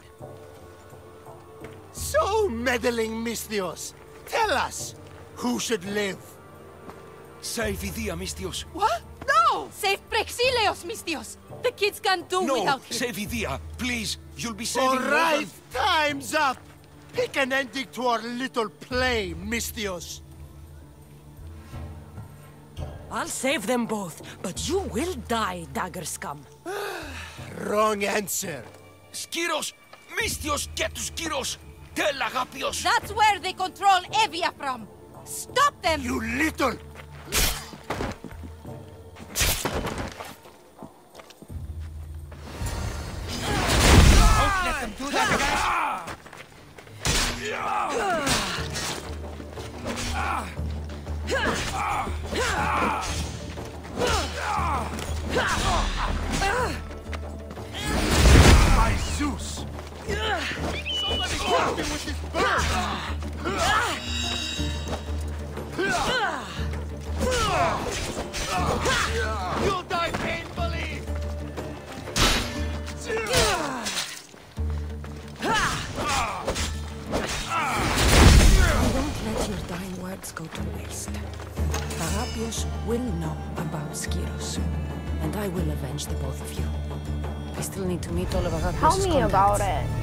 So, meddling Mistios, tell us, who should live?
Save Idia, Mistios.
What? No! Save Prexileos, Mistios! The kids can't do
No,
without him.
save Idia, please. You'll be saving
All
more
right,
than—
time's up! Pick an ending to our little play, Mistios.
I'll save them both, but you will die, dagger scum.
Wrong answer.
Skiros! Mistios, get to Skiros! Tell Agapios!
That's where they control Evia from. Stop them!
You little...
Don't let them do that again!
My Zeus! Somebody help me with this bird! You'll die painfully!
Don't let your dying words go to waste. Agapios will know about Skiros, and I will avenge the both of you. I still need to meet all of Agapios'
Tell me about
contacts.
it.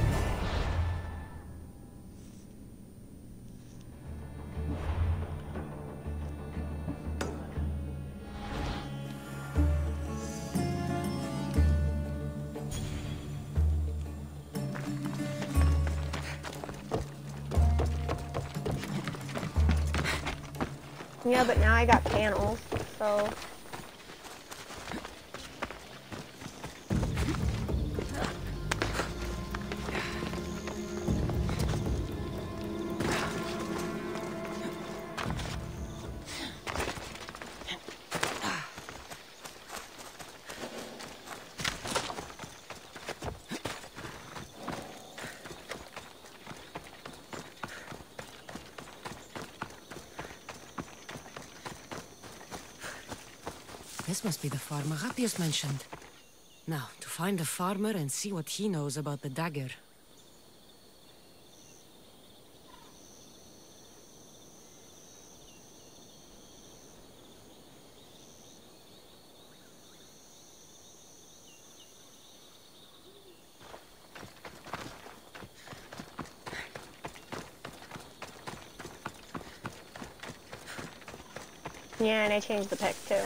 Yeah, but now I got panels, so...
This must be the farm Agapios mentioned. Now, to find the farmer and see what he knows about the dagger.
Yeah, and I changed the pick too.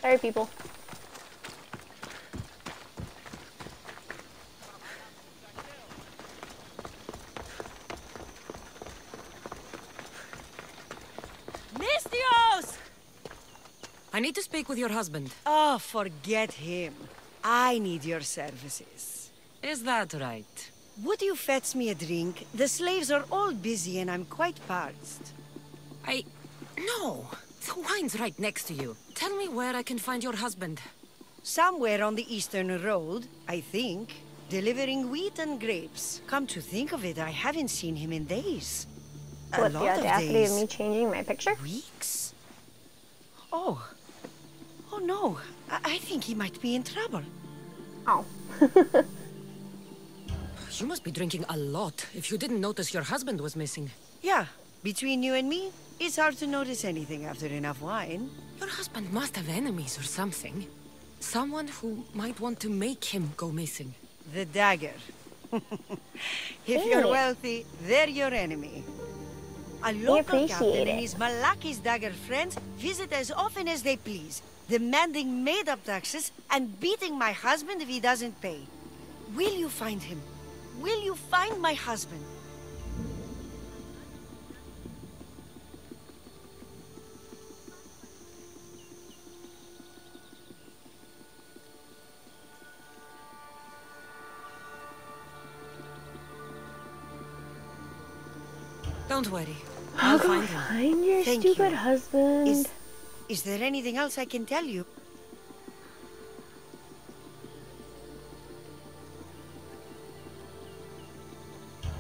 Sorry, people.
Mistios! I need to speak with your husband.
Oh, forget him. I need your services.
Is that right?
Would you fetch me a drink? The slaves are all busy and I'm quite parched.
No. The wine's right next to you. Tell me where I can find your husband.
Somewhere on the Eastern Road, I think. Delivering wheat and grapes. Come to think of it, I haven't seen him in days.
What, the audacity of me changing my picture?
Weeks? Oh. Oh no. I think he might be in trouble.
Oh.
You must be drinking a lot if you didn't notice your husband was missing.
Yeah. Between you and me, it's hard to notice anything after enough wine.
Your husband must have enemies or something. Someone who might want to make him go missing.
The dagger. If you're wealthy, they're your enemy. A local captain and his Malaki's dagger friends visit as often as they please, demanding made-up taxes and beating my husband if he doesn't pay. Will you find him? Will you find my husband?
Don't worry. I'll find him.
Find your stupid husband.
Is there anything else I can tell you?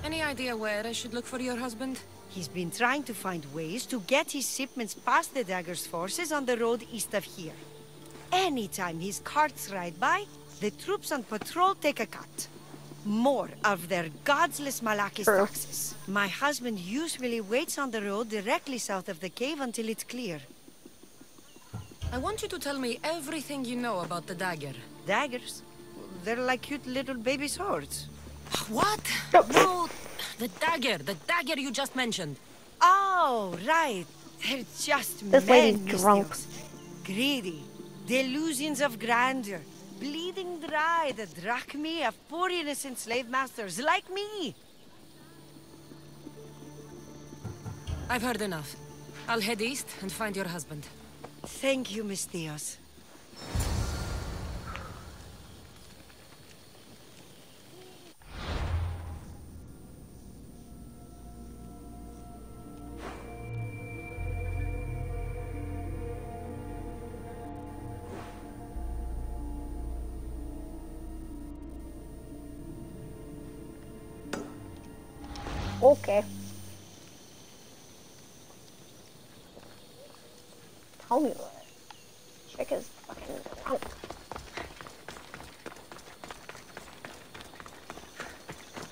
Any idea where I should look for your husband?
He's been trying to find ways to get his shipments past the Dagger's forces on the road east of here. Anytime his carts ride by, the troops on patrol take a cut. More of their godless Malakis taxes. My husband usually waits on the road directly south of the cave until it's clear.
I want you to tell me everything you know about the dagger.
Daggers? They're like cute little baby swords.
What? No, the dagger you just mentioned.
Oh, right. They're just
this lady's drunk.
Greedy. Delusions of grandeur. Bleeding dry, the drachmae of poor innocent slave masters like me.
I've heard enough. I'll head east and find your husband.
Thank you, Miss Dios.
Okay. Tell me what. Chick is fucking drunk.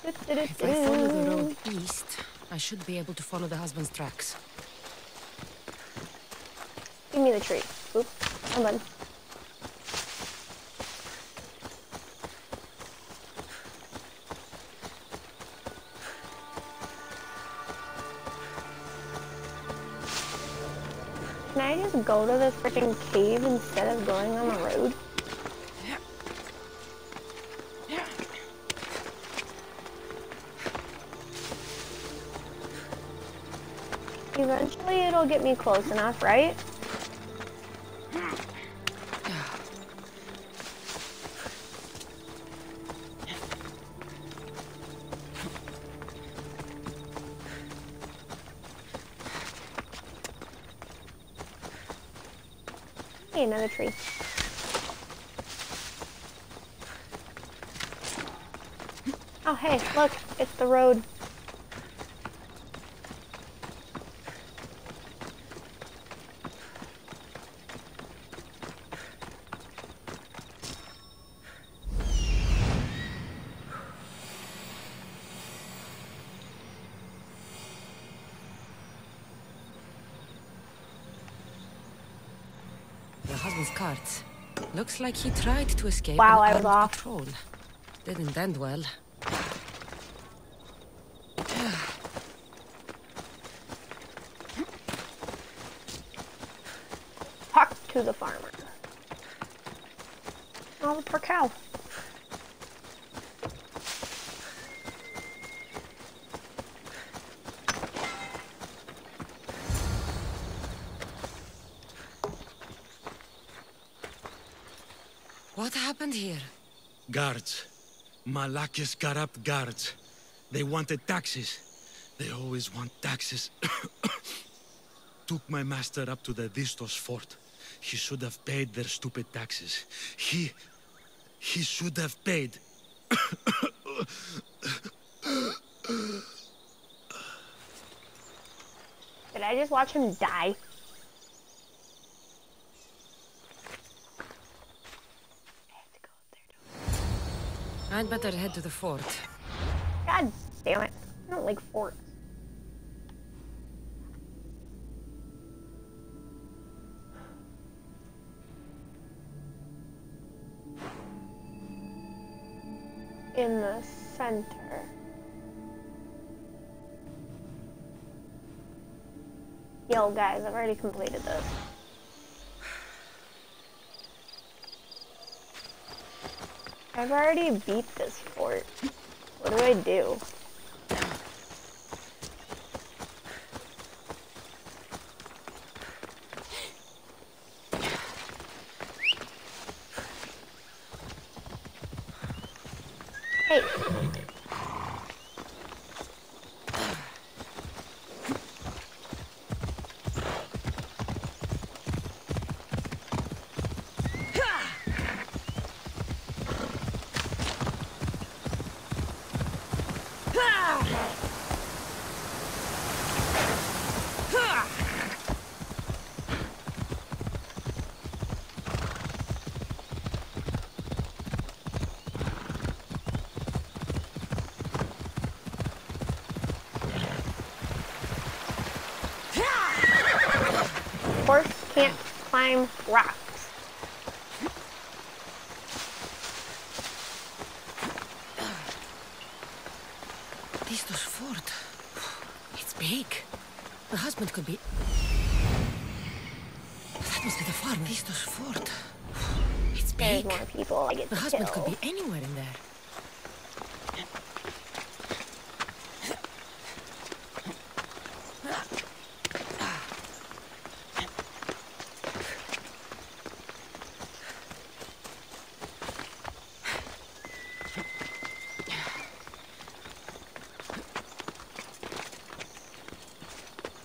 If I follow the road east, I should be able to follow the husband's tracks.
Give me the tree. Oop. I'm done. Can I just go to this freaking cave instead of going on the road? Eventually it'll get me close enough, right? Hey, another tree. Oh, hey, look, it's the road.
his carts. Looks like he tried to escape
Wow,
an
I was
armed
off.
patrol. Didn't end well.
Talk to the farmer. Oh, the poor cow.
What happened here?
Guards. Malakis got up guards. They wanted taxes. They always want taxes. Took my master up to the Vistos fort. He should have paid their stupid taxes. He should have paid.
Did I just watch him die?
I'd better head to the fort.
God damn it. I don't like forts. In the center. Yo, guys, I've already completed this. I've already beat this fort. What do I do? Hey. Horse can't climb rocks.
Vistos fort. It's big. The husband could be... That must be the farm. Vistos fort. It's
There's
big.
more people I get
The
to
husband
kill.
could be anywhere in there.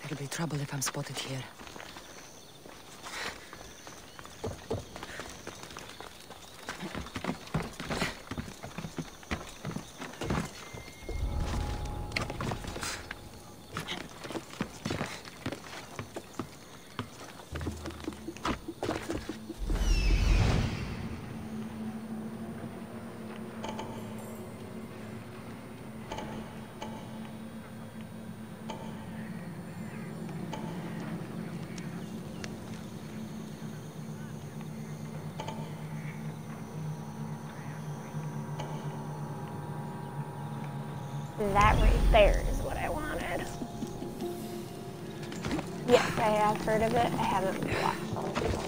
There'll be trouble if I'm spotted here.
That right there is what I wanted. Yes, I have heard of it. I haven't watched it.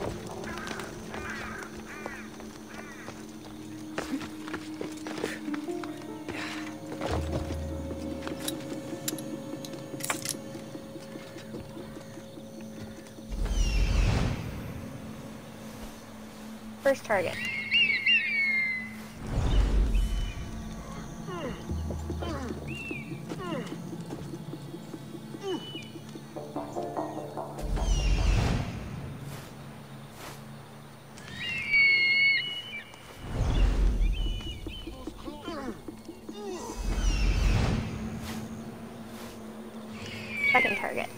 First target. Second target.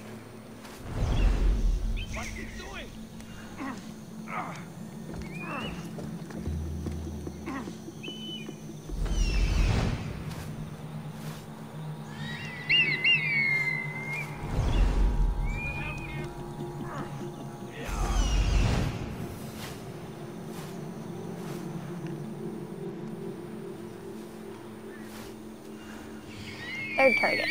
Third target.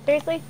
Seriously?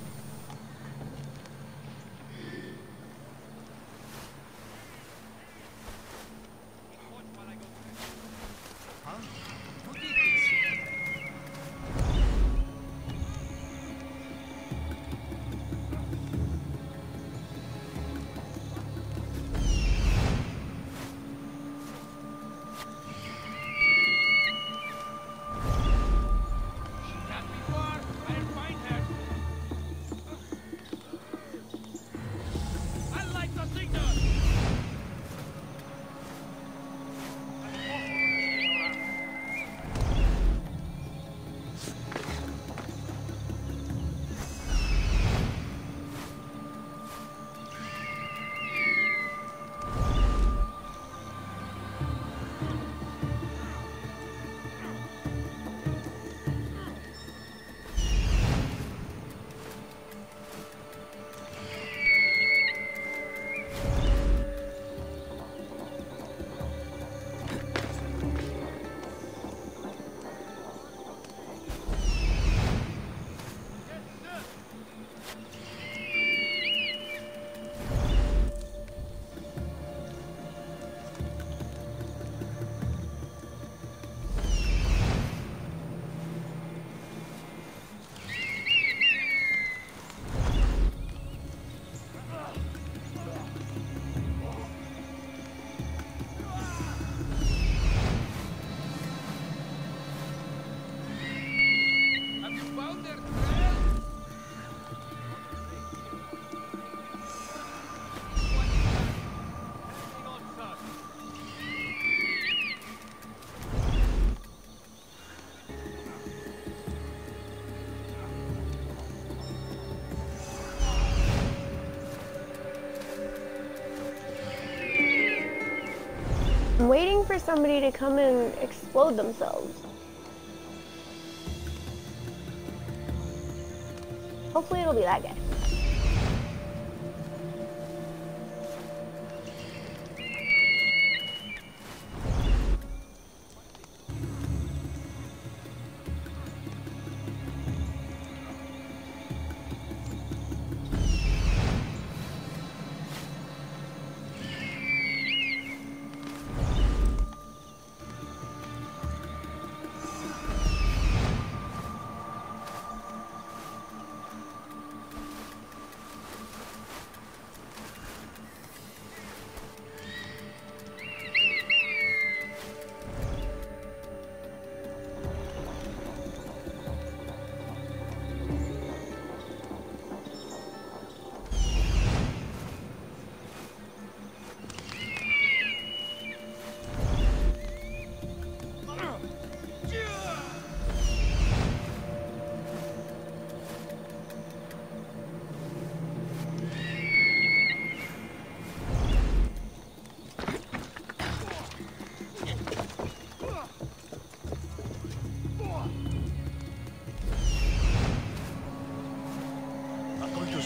I'm waiting for somebody to come and explode themselves. Hopefully it'll be that guy.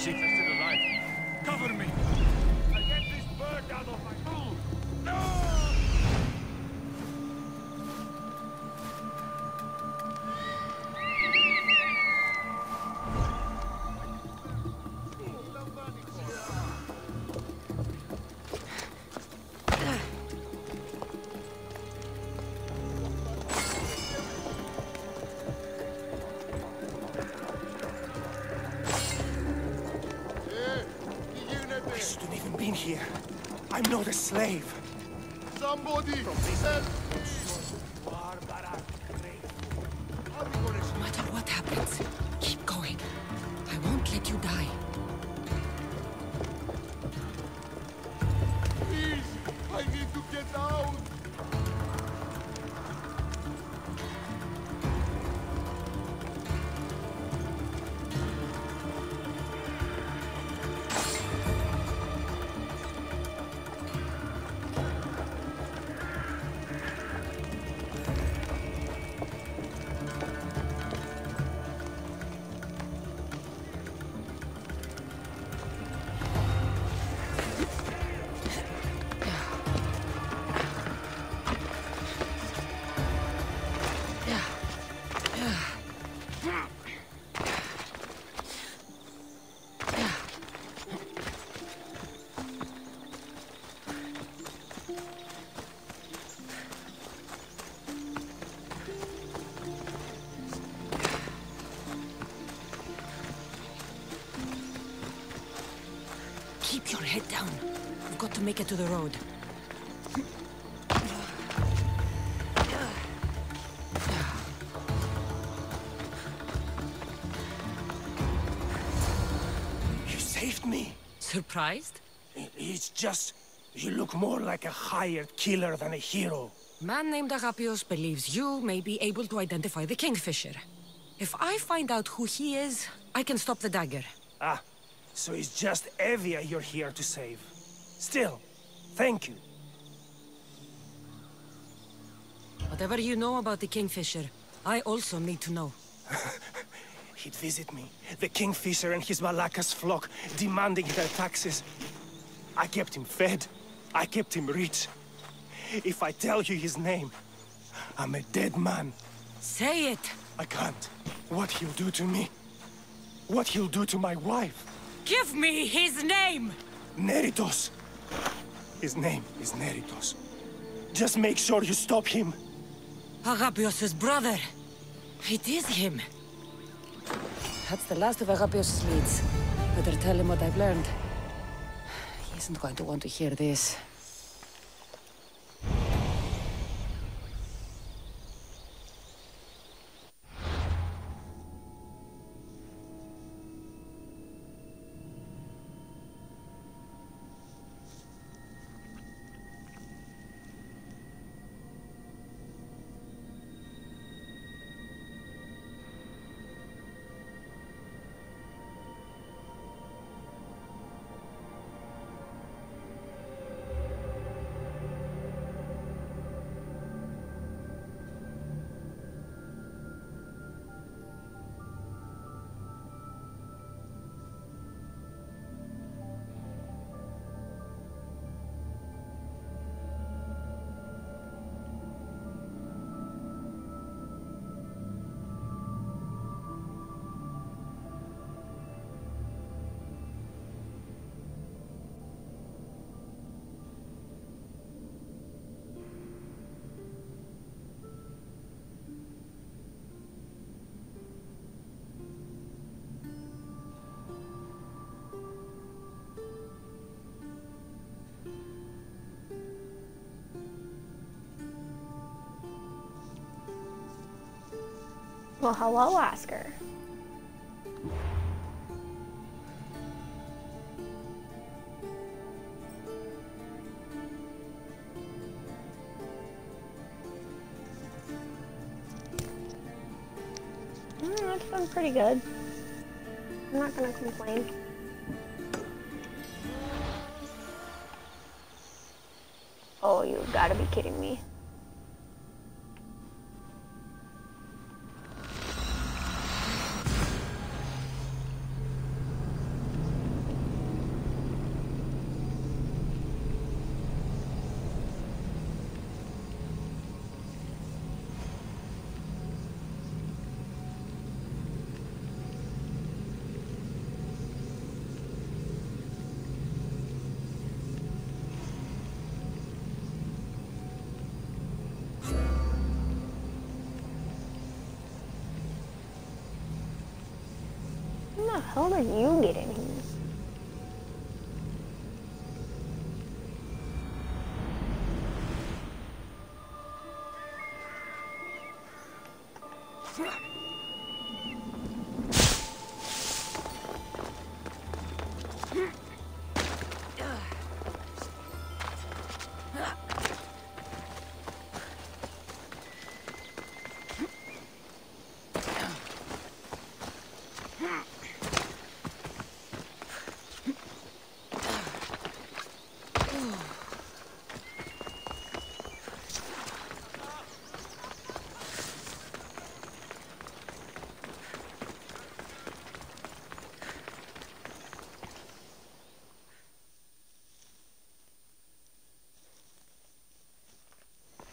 shit. I'm still alive. Cover me! I get this bird out of my food! No!
I shouldn't even been here. I'm not a slave.
Somebody!
No
matter what happens, keep going. I won't let you die.
Please! I need to get out!
Keep your head down. We've got to make it to the road.
You saved me.
Surprised?
It's just... you look more like a hired killer than a hero.
Man named Agapios believes you may be able to identify the Kingfisher. If I find out who he is, I can stop the dagger.
Ah, so it's just Evia you're here to save. Still, thank you.
Whatever you know about the Kingfisher, I also need to know.
He'd visit me, the Kingfisher and his Malacca's flock, demanding their taxes. I kept him fed. I kept him rich. If I tell you his name, I'm a dead man.
Say it!
I can't. What he'll do to me. What he'll do to my wife.
Give me his name!
Neritos. His name is Neritos. Just make sure you stop him.
Agapios' brother. It is him. That's the last of Agapios' leads. Better tell him what I've learned. He isn't going to want to hear this.
Well, hello, Oscar. That's been pretty good. I'm not gonna complain. Oh, you've gotta be kidding me. How did you get in here?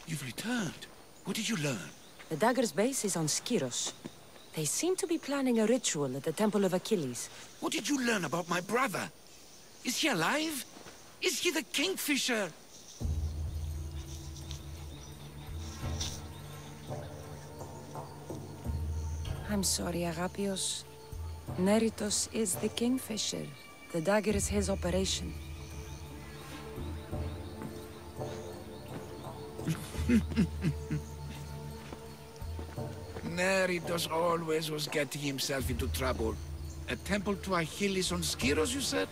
You've returned. What did you learn?
The dagger's base is on Skiros. They seem to be planning a ritual at the Temple of Achilles.
What did you learn about my brother? Is he alive? Is he the Kingfisher?
I'm sorry, Agapios. Neritos is the Kingfisher. The dagger is his operation.
Neritos always was getting himself into trouble. A temple to Achilles on Skiros, you said?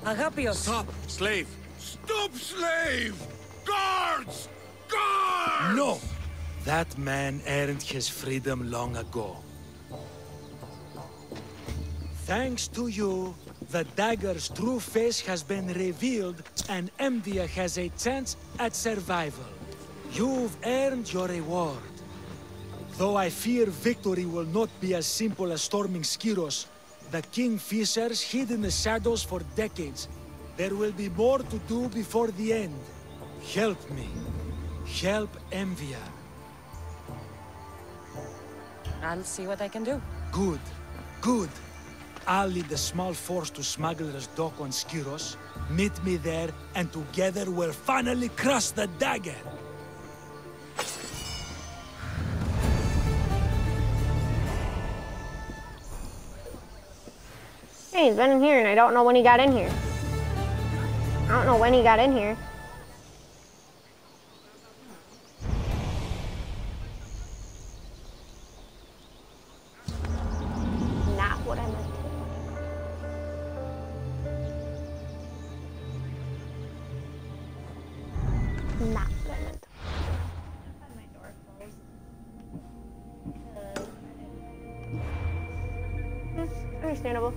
Agapios!
Stop, slave! Stop, slave! Guards! Guards!
No! That man earned his freedom long ago. Thanks to you, the dagger's true face has been revealed and Emdia has a chance at survival. You've earned your reward. Though I fear victory will not be as simple as storming Skiros, the Kingfishers hid in the shadows for decades. There will be more to do before the end. Help me. Help Emvia.
I'll see what I can do.
Good. Good. I'll lead a small force to Smuggler's Dock on Skiros. Meet me there, and together we'll finally crush the dagger!
Hey, he's been in here and I don't know when he got in here. I don't know when he got in here. Not what I meant to. Not what I meant to. Understandable.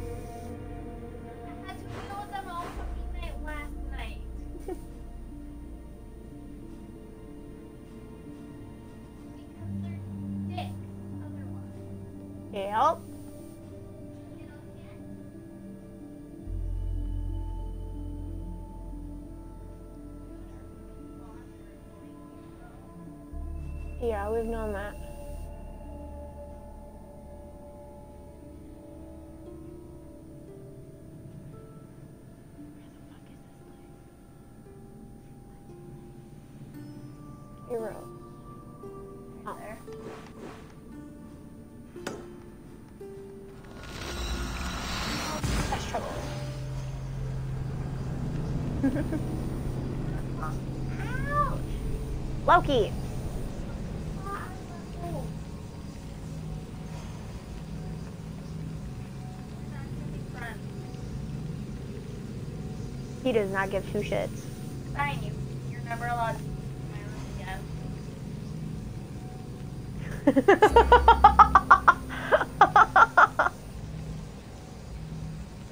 Yep. Yeah, we've known that. Hero. Oh. There. That's trouble. Loki! He does not give two shits.
Fine, you're never allowed to my room again.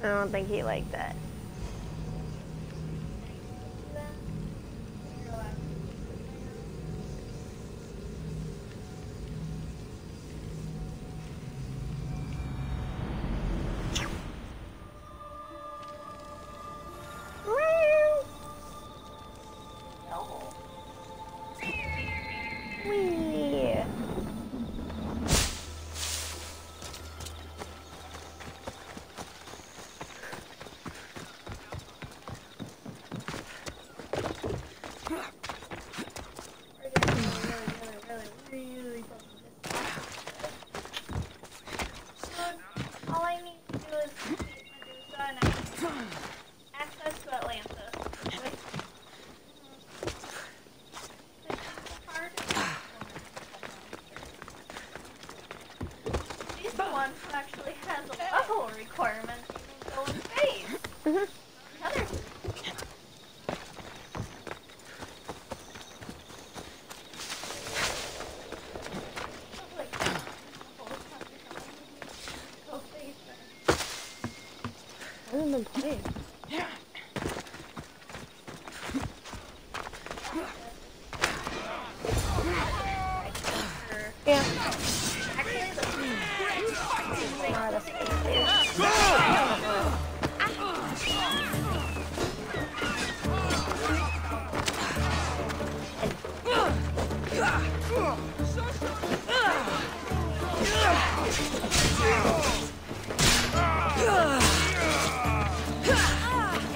I don't think he liked that.
actually has a level requirement to go in space. Another.
I haven't been playing. Yeah.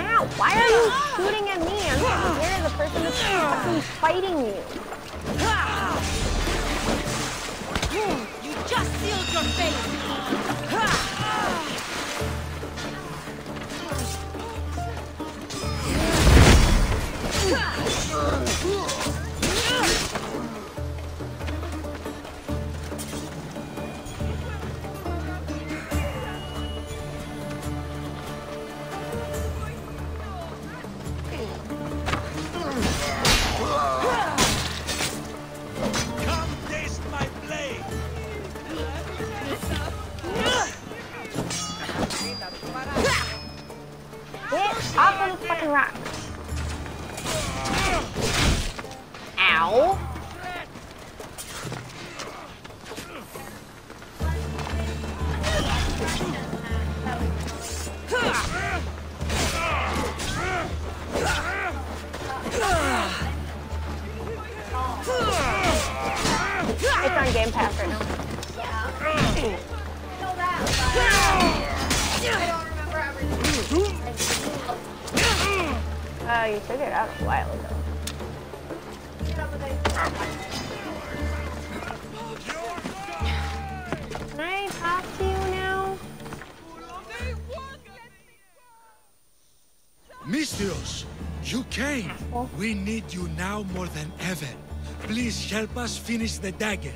Ow, why are you shooting at me? I'm not near the person that's fucking fighting you.
You just sealed your fate!
Come taste my blade!
Get off of the fucking rock. Ow. It's on Game Pass right now. You took it out a while ago. Can I talk to you now?
Misthios, you came. We need you now more than ever. Please help us finish the dagger.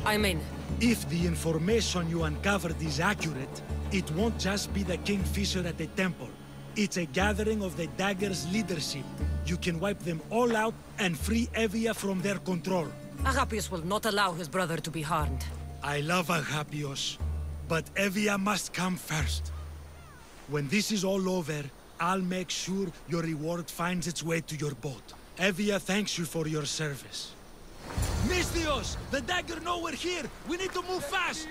I'm in.
If the information you uncovered is accurate, it won't just be the Kingfisher at the temple. It's a gathering of the dagger's leadership. You can wipe them all out and free Evia from their control.
Agapius will not allow his brother to be harmed.
I love Agapios, but Evia must come first. When this is all over, I'll make sure your reward finds its way to your boat. Evia thanks you for your service. Misthios! The dagger nowhere here! We need to move fast!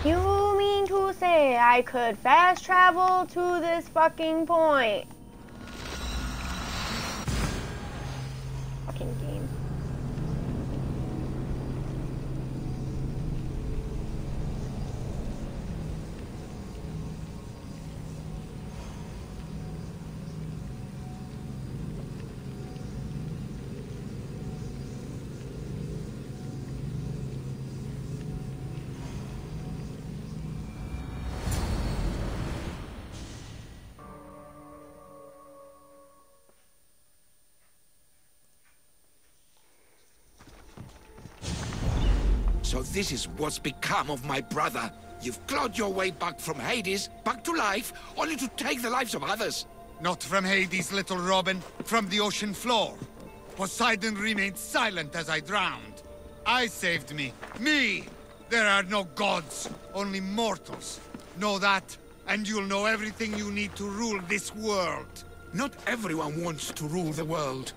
You mean to say I could fast travel to this fucking point? Fucking game.
So this is what's become of my brother. You've clawed your way back from Hades, back to life, only to take the lives of others.
Not from Hades, little Robin. From the ocean floor. Poseidon remained silent as I drowned. I saved me. Me! There are no gods, only mortals. Know that, and you'll know everything you need to rule this world.
Not everyone wants to rule the world.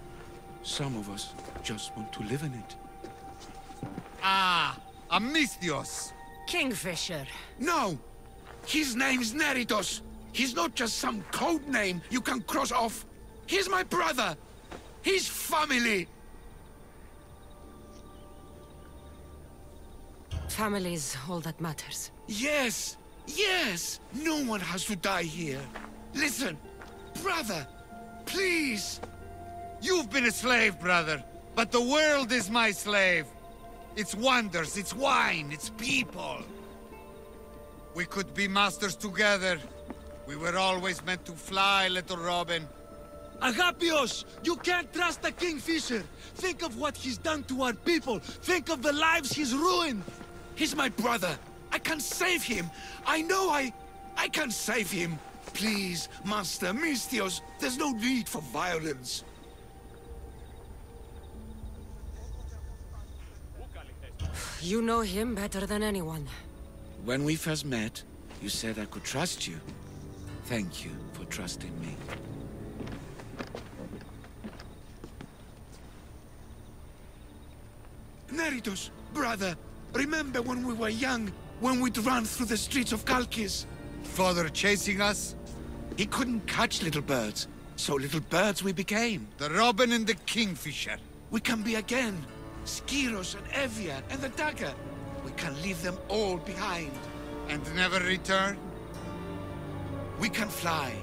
Some of us just want to live in it.
Ah, a Misthios.
Kingfisher.
No! His name's Neritos. He's not just some code name you can cross off. He's my brother! He's family!
Family is all that matters.
Yes! Yes! No one has to die here. Listen, brother, please!
You've been a slave, brother, but the world is my slave. Its wonders, its wine, its people. We could be masters together. We were always meant to fly, little Robin.
Agapios! You can't trust the Kingfisher! Think of what he's done to our people! Think of the lives he's ruined!
He's my brother! I can save him! I know I can save him! Please, Master Misthios, there's no need for violence.
You know him better than anyone.
When we first met, you said I could trust you. Thank you for trusting me. Neritos, brother, remember when we were young, when we'd run through the streets of Kalkis?
Father chasing us?
He couldn't catch little birds, so little birds we became.
The Robin and the Kingfisher.
We can be again. Skiros and Evia and the dagger. We can leave them all behind.
And never return?
We can fly.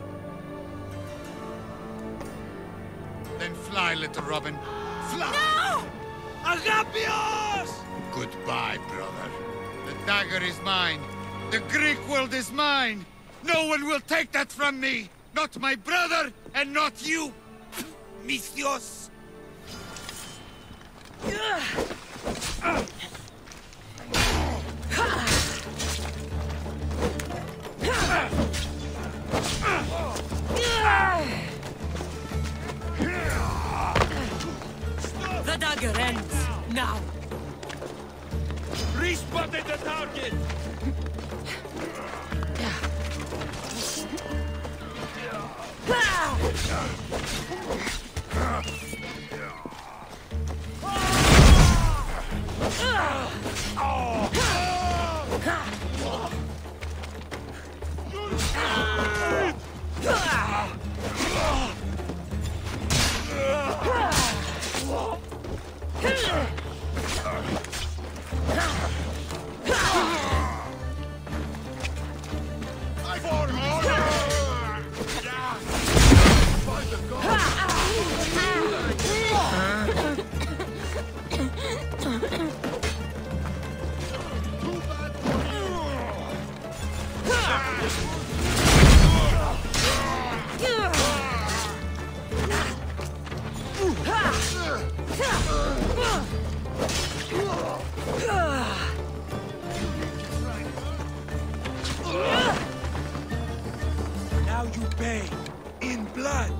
Then fly, little Robin. Fly!
No!
Agapios!
Goodbye, brother. The dagger is mine. The Greek world is mine. No one will take that from me. Not my brother, and not you. Misthios.
The dagger ends now.
Respotted the target!
Now you pay. In blood.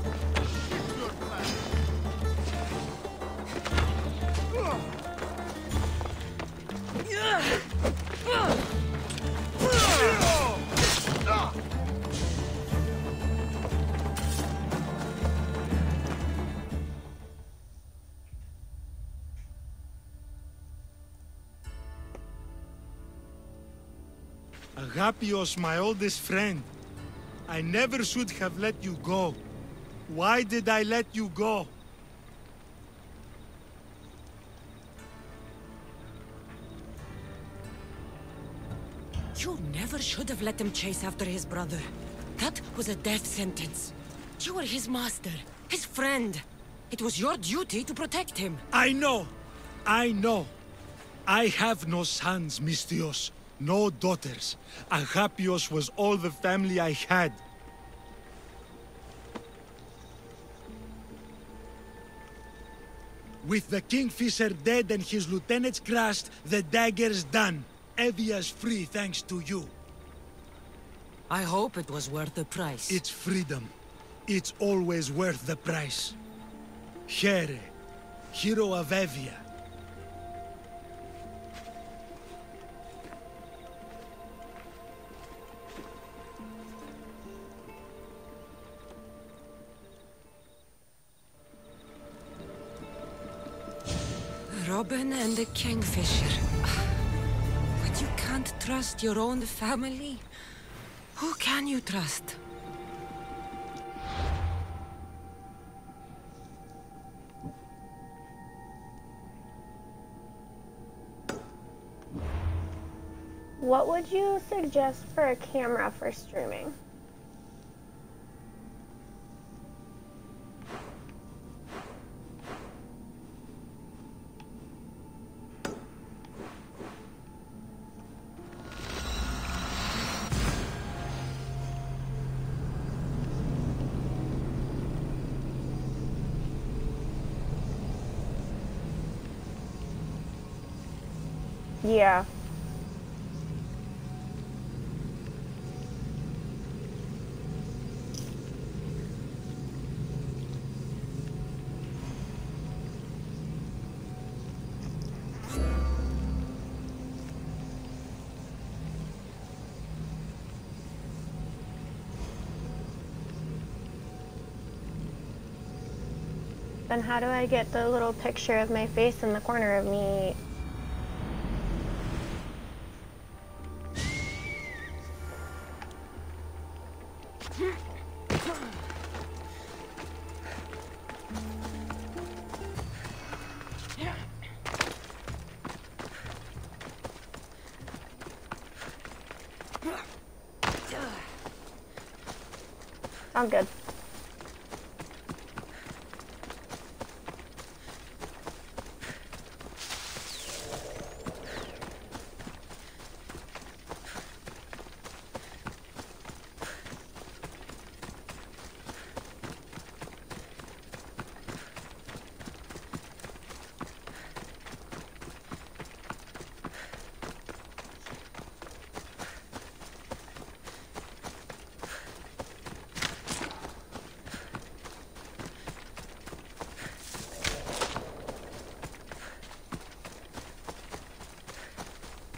Agapios, my oldest friend. I never should have let you go. Why did I let you go?
You never should have let him chase after his brother. That was a death sentence. You were his master, his friend. It was your duty to protect him.
I know. I know. I have no sons, Misthios. No daughters. Agapios was all the family I had. With the Kingfisher dead and his lieutenants crushed, the dagger's done. Evia's free thanks to you.
I hope it was worth the price.
It's freedom. It's always worth the price. Here, hero of Evia.
Robin and the Kingfisher. But you can't trust your own family? Who can you trust?
What would you suggest for a camera for streaming? Yeah. Then how do I get the little picture of my face in the corner of me? I'm good.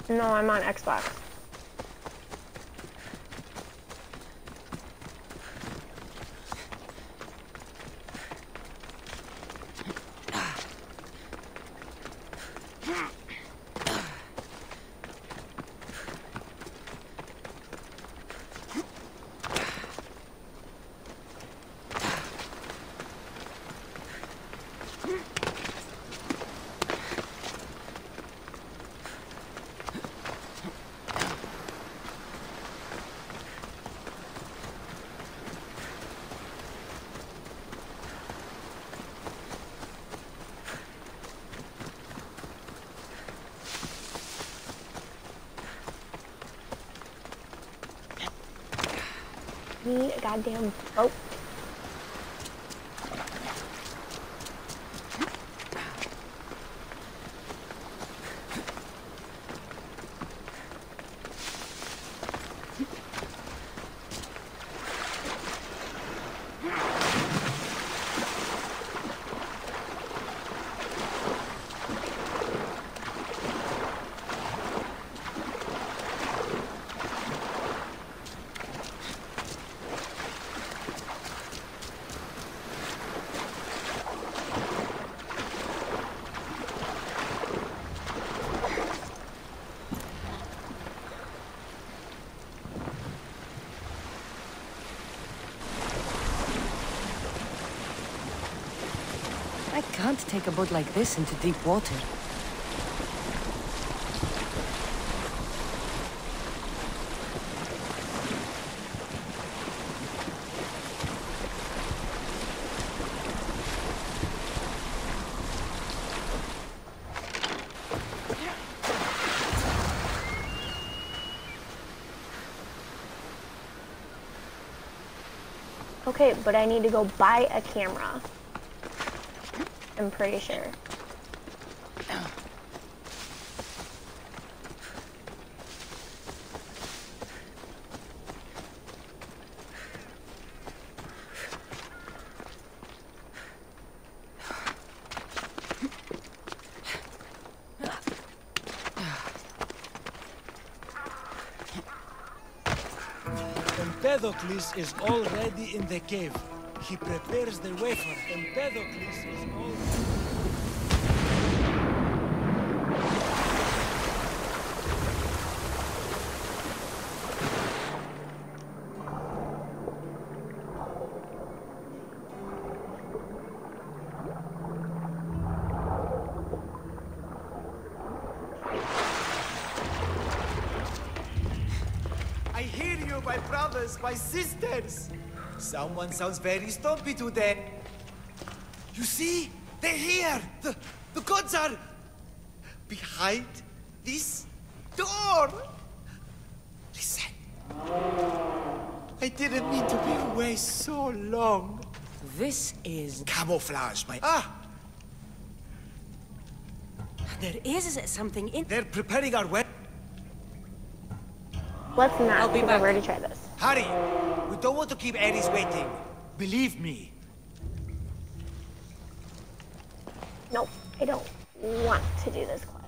No, I'm on Xbox. Need a goddamn boat.
I can't take a boat like this into deep water.
Okay, but I need to go buy a camera. I'm pretty sure.
Empedocles is already in the cave. He prepares the way for it. Empedocles is already...
brothers, my sisters. Someone sounds very stumpy today. You see? They're here! The gods are... behind this door! Listen. I didn't mean to be away so long.
This is...
camouflage, my...
There is something in...
They're preparing our weapon.
Let's not,
I'll be
because
back.
I'm ready to try this.
Hurry! We don't want to keep Ares waiting. Believe me.
Nope, I don't want to do this quest.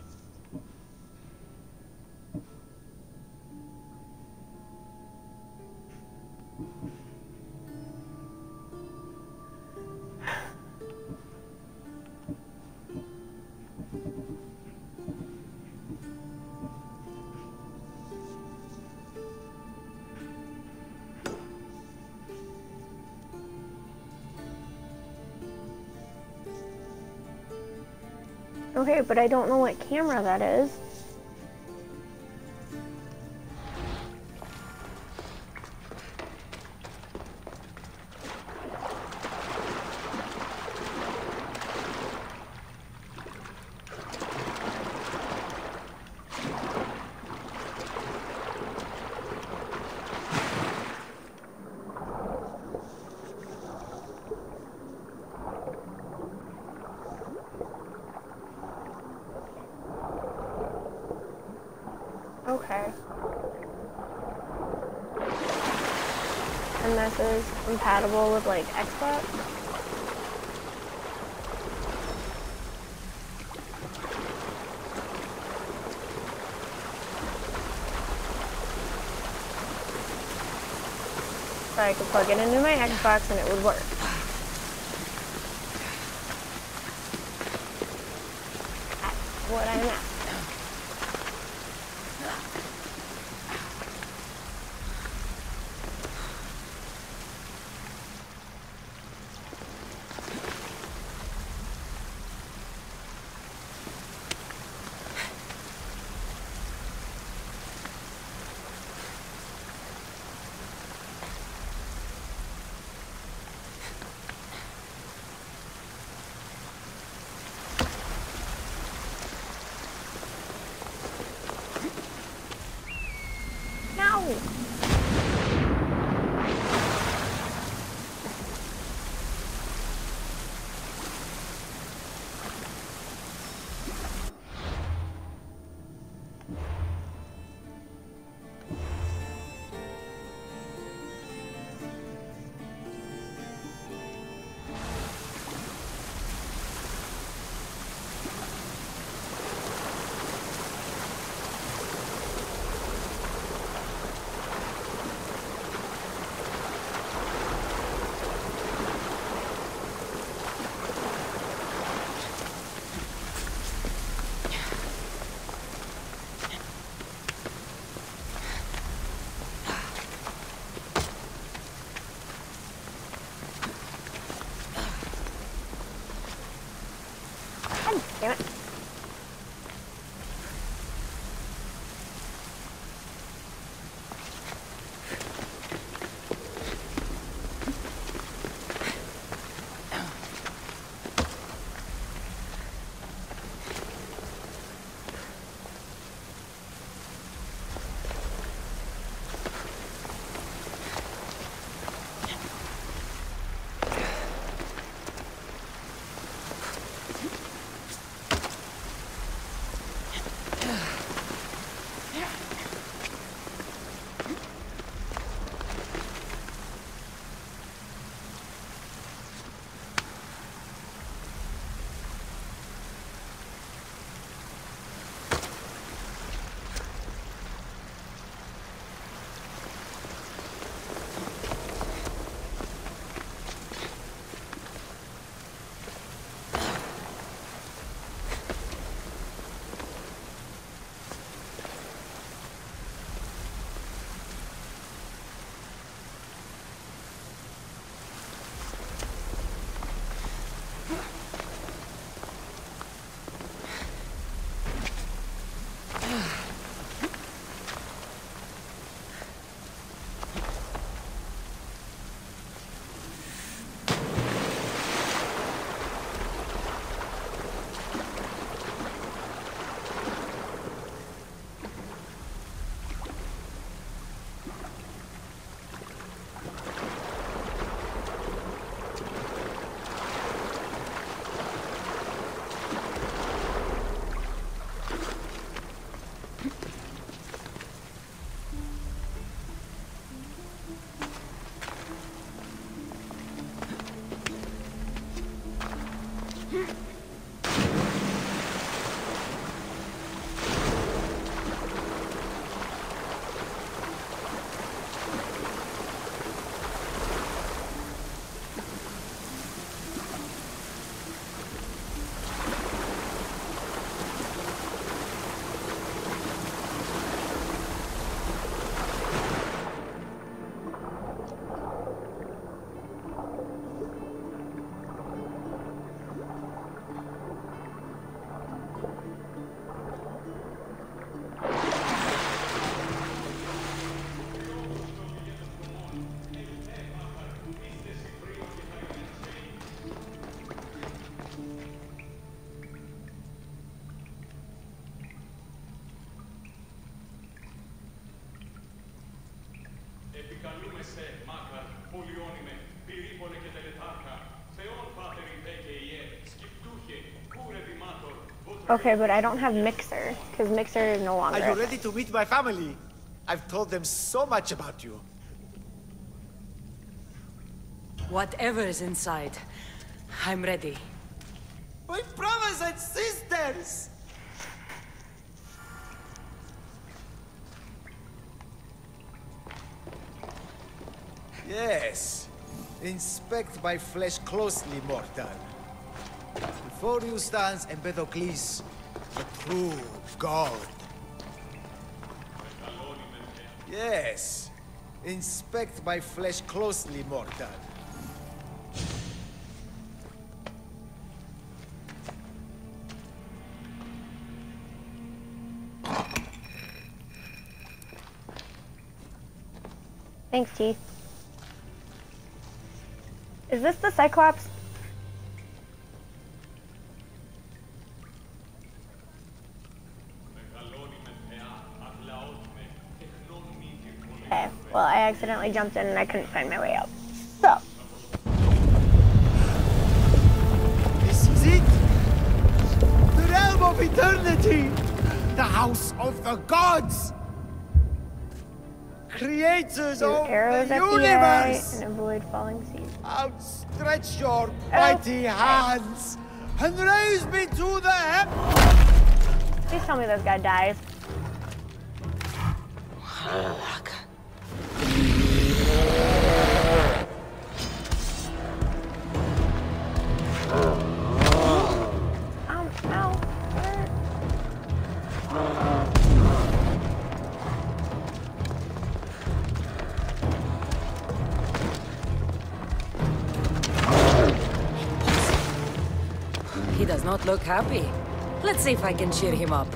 Okay, but I don't know what camera that is. Okay. And this is compatible with like Xbox? So I could plug it into my Xbox and it would work. That's what I'm at. No! God damn it. Okay, but I don't have Mixer, because Mixer is no longer.
Are you ready to meet my family? I've told them so much about you.
Whatever is inside, I'm ready.
My brothers and sisters! Yes. Inspect my flesh closely, mortal. Before you stands Empedocles, the true god. Yes. Inspect my flesh closely, mortal.
Thanks, Teeth. Is this the Cyclops? Okay, well, I accidentally jumped in and I couldn't find my way out. So.
This is it! The realm of eternity! The house of the gods! Creators of
Arrows
the
at
universe!
the eye and avoid falling seas.
Outstretch your mighty hands and raise me to the heavens!
Please tell me this guy dies.
He does not look happy. Let's see if I can cheer him up.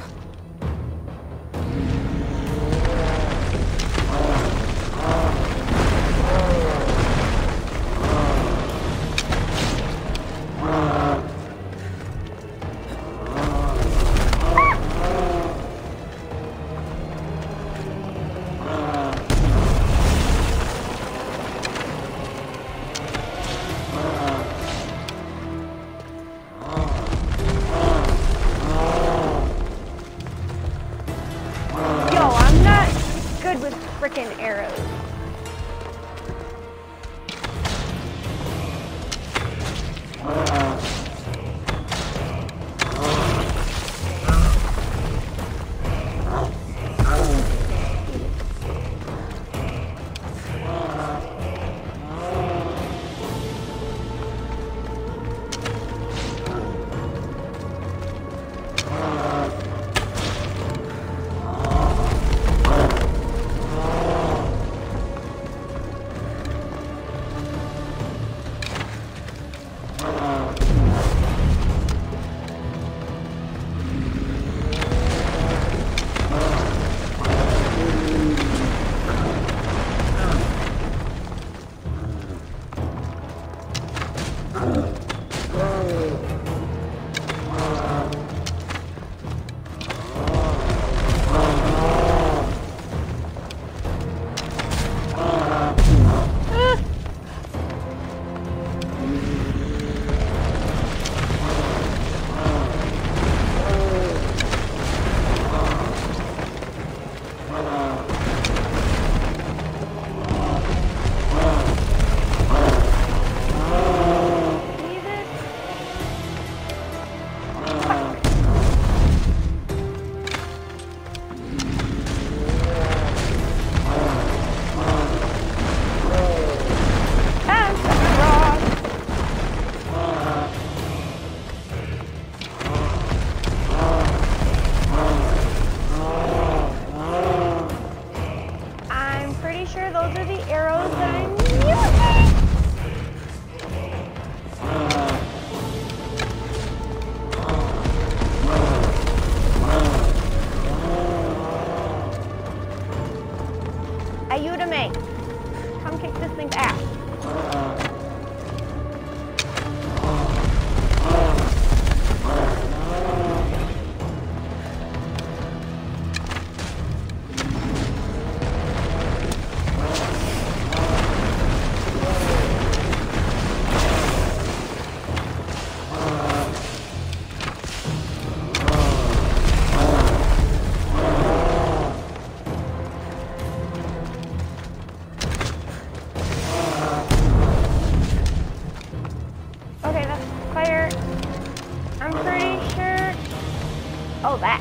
Oh, that.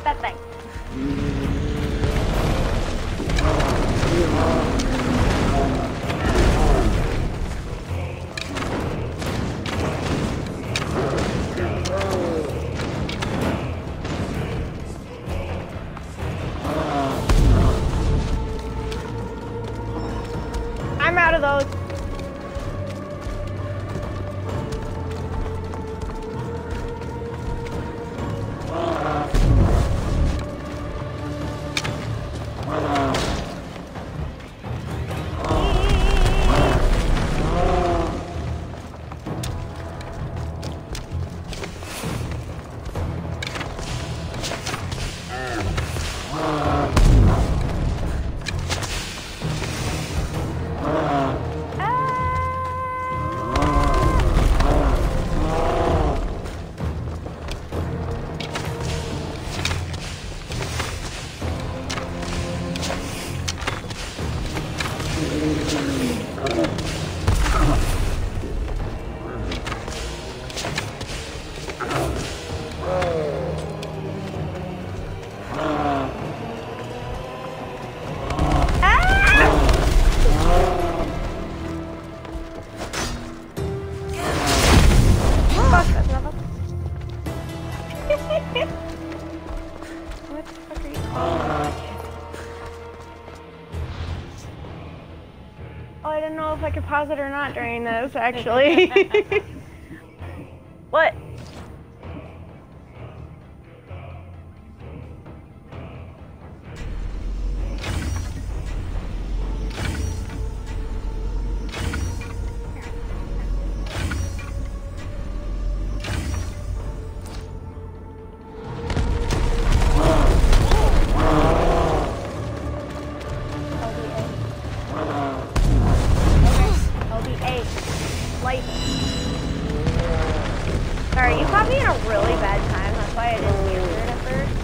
That thing. I'm out of those. What the fuck are you calling? Oh, I didn't know if I could pause it or not during this, actually. What? Sorry, you caught me in a really bad time. That's why I didn't answer it at first.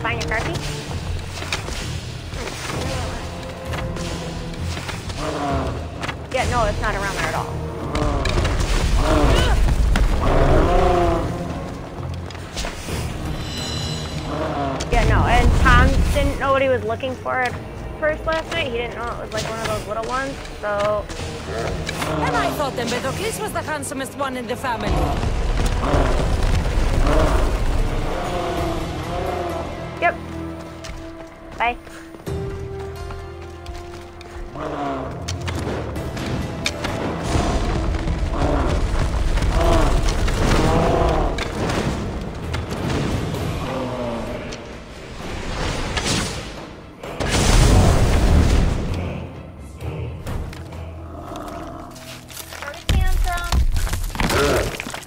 Find your car key? Yeah, no, it's not around there at all. Yeah, no, and Tom didn't know what he was looking for at first last night. He didn't know it was like one of those little ones, so...
And I thought Empedocles was the handsomest one in the family.
Yep. Bye.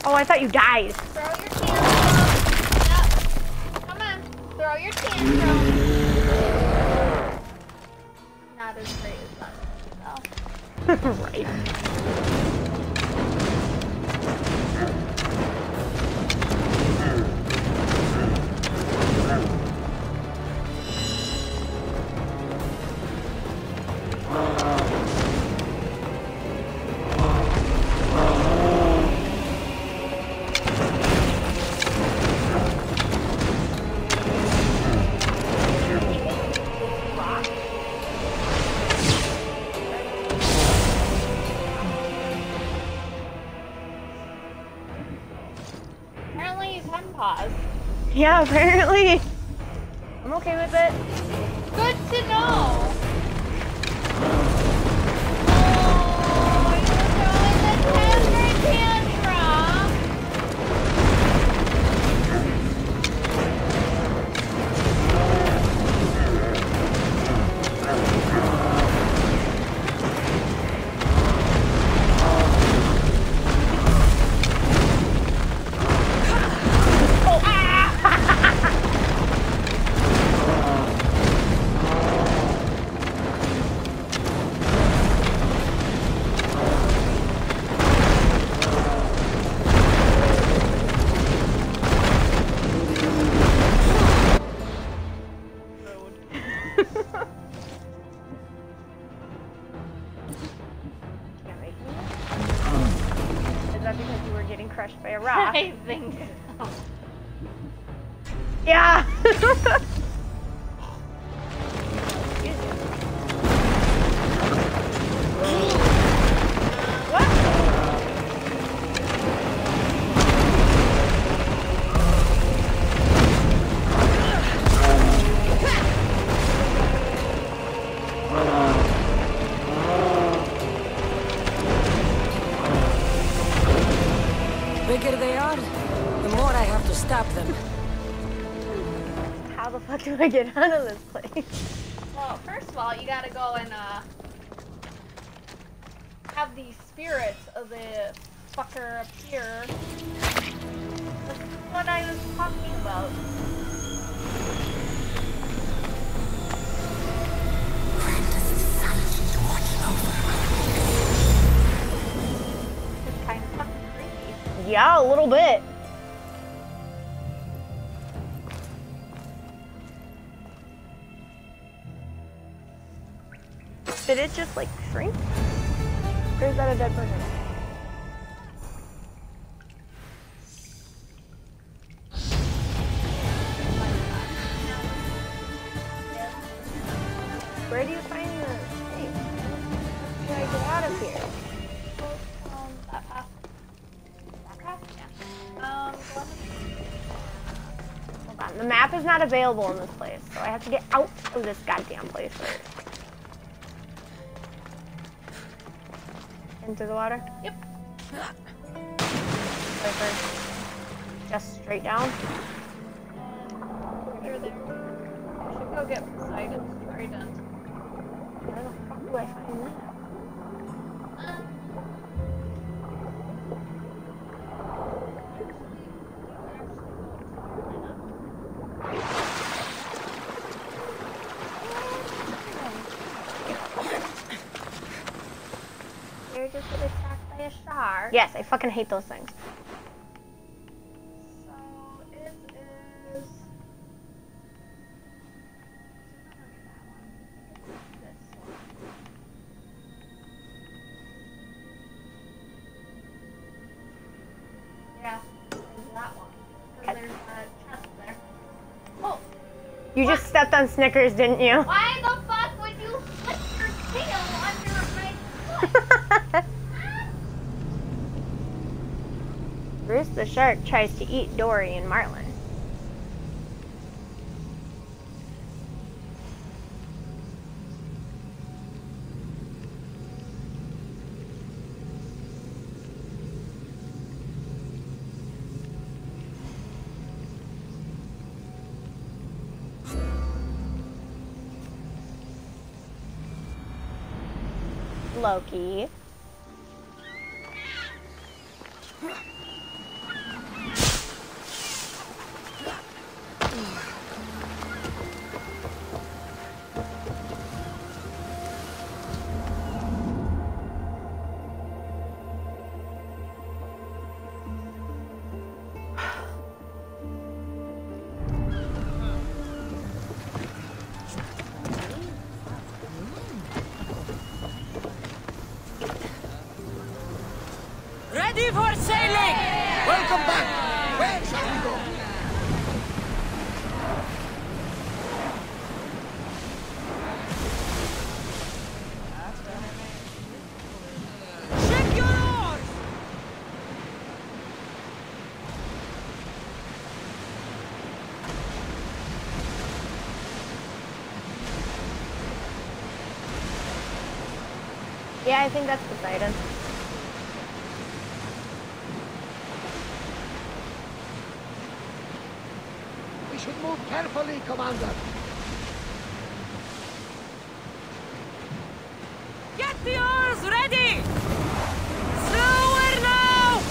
Oh, I thought you died.
Throw your tantrum. Yep. Come on. Throw your tantrum. Not as great as that, though.
Right.
Apparently you can pause.
Yeah, apparently. I'm okay with it.
Good to know.
getting crushed by a rock.
I think so.
Yeah.
Bigger they are, the more I have to stop them.
How the fuck do I get out of this place?
Well, first of all, you gotta go and have the spirit of the fucker appear. That's what I was talking about. It's kind of fucking creepy.
Yeah, a little bit. Did it just like shrink? Or is that a dead person? Where do you find the thing? How do I get out of here?
That path. That path? Yeah.
Hold on. The map is not available in this place, so I have to get out of this goddamn place first. Into the water?
Yep.
Right first. Just straight down.
You're there. I should go get Poseidon's trident.
Where the fuck do I find that?
You're just get attacked by a shark.
Yes, I fucking hate those things.
So it is. Yeah, it's that one. Because there's a chest there. Oh!
You just stepped on Snickers, didn't you?
Why the fuck would you put your tail under my foot?
Bruce the shark tries to eat Dory and Marlin. Loki.
Ready for sailing!
Welcome back! Where shall we go?
Ship your oars!
Yeah, I think that's Poseidon.
We should move carefully, Commander.
Get the oars ready! Slower now!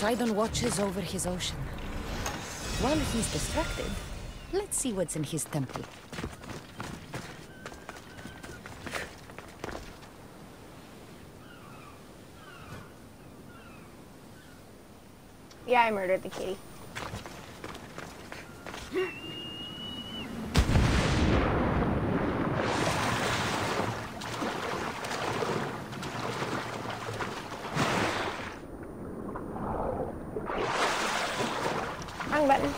Poseidon watches over his ocean. While he's distracted, let's see what's in his temple.
Yeah, I murdered the kitty. Wrong button.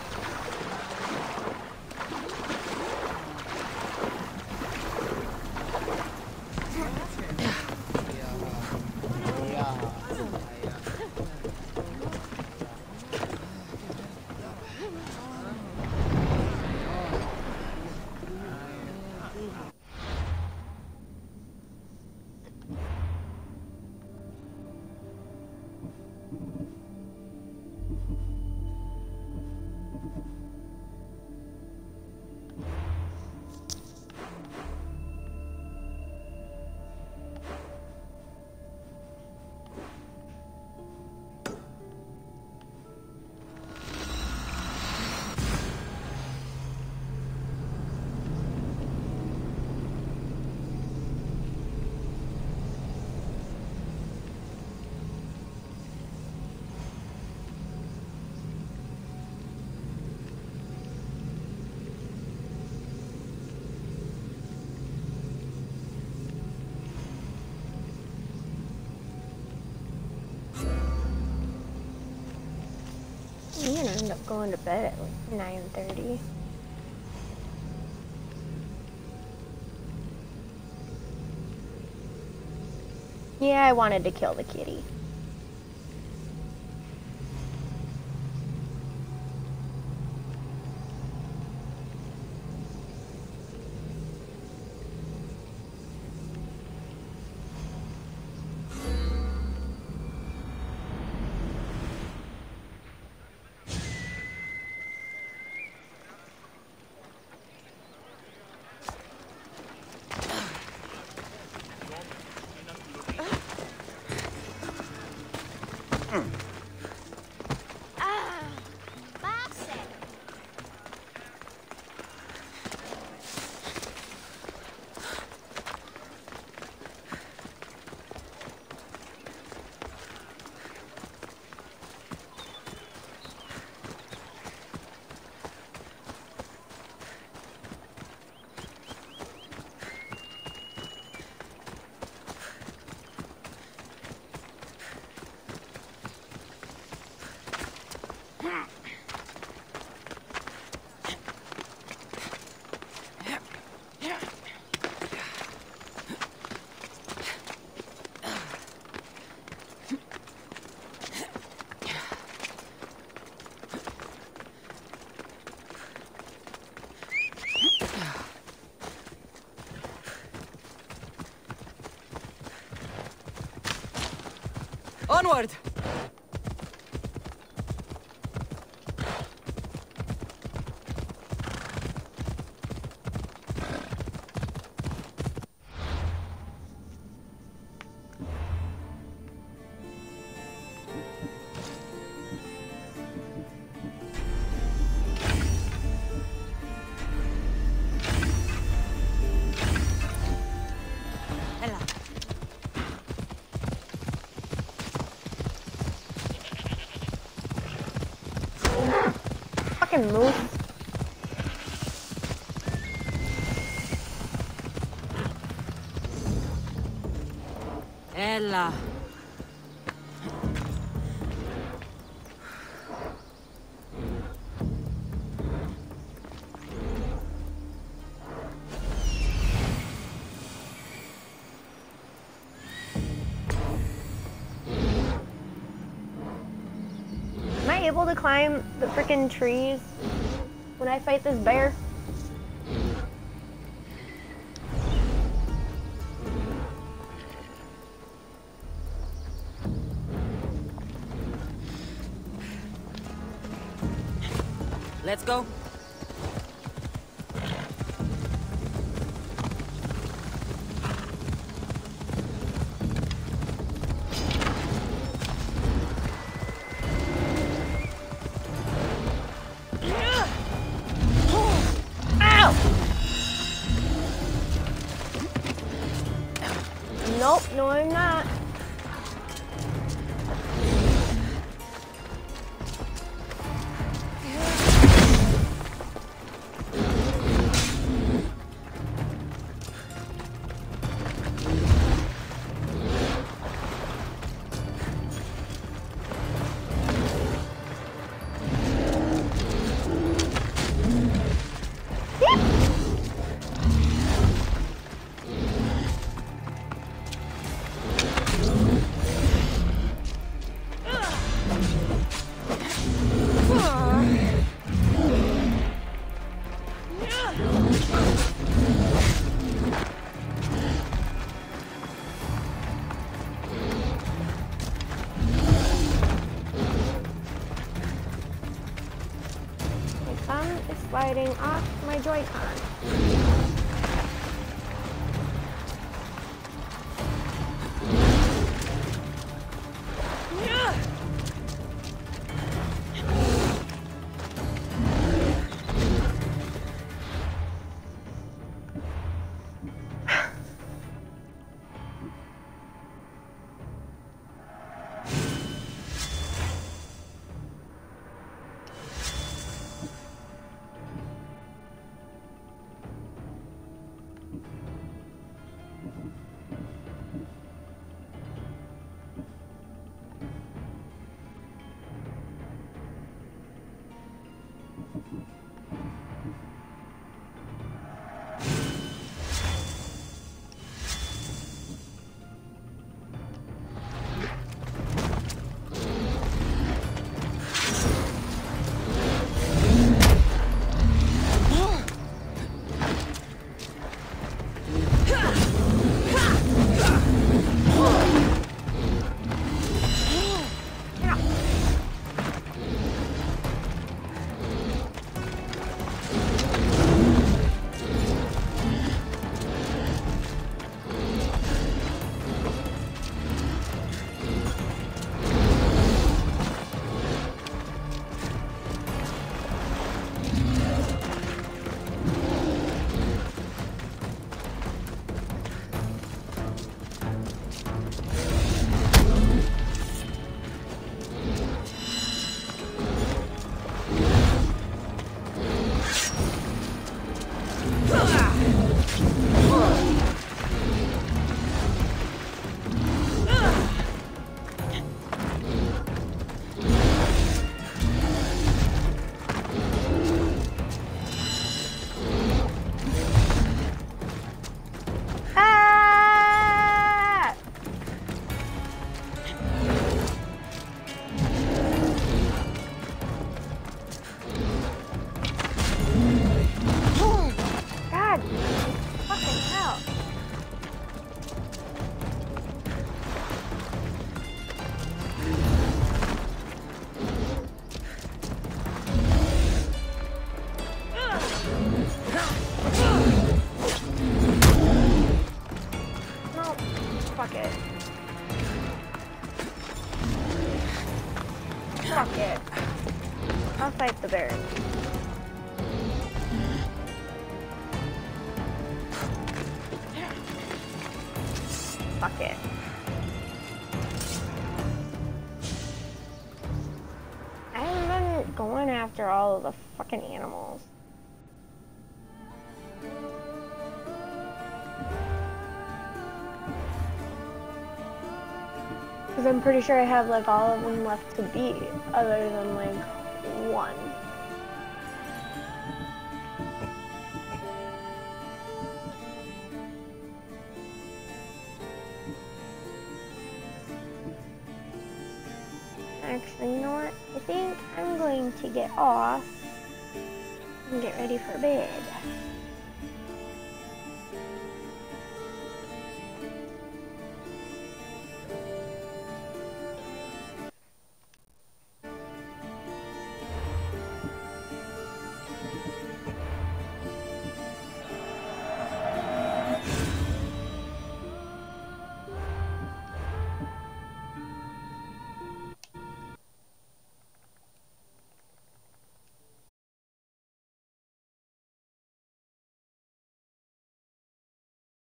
I'm gonna end up going to bed at like 9:30. Yeah, I wanted to kill the kitty.
Onward!
Fucking moose.
Ella.
Am I able to climb the frickin' trees when I fight this bear?
Let's go.
fighting off my Joy-Con. Fuck it. I'll fight the bear. Fuck it. I haven't been going after all of the fucking animals. Because I'm pretty sure I have like all of them left to beat, other than like one. Actually, you know what? I think I'm going to get off and get ready for bed.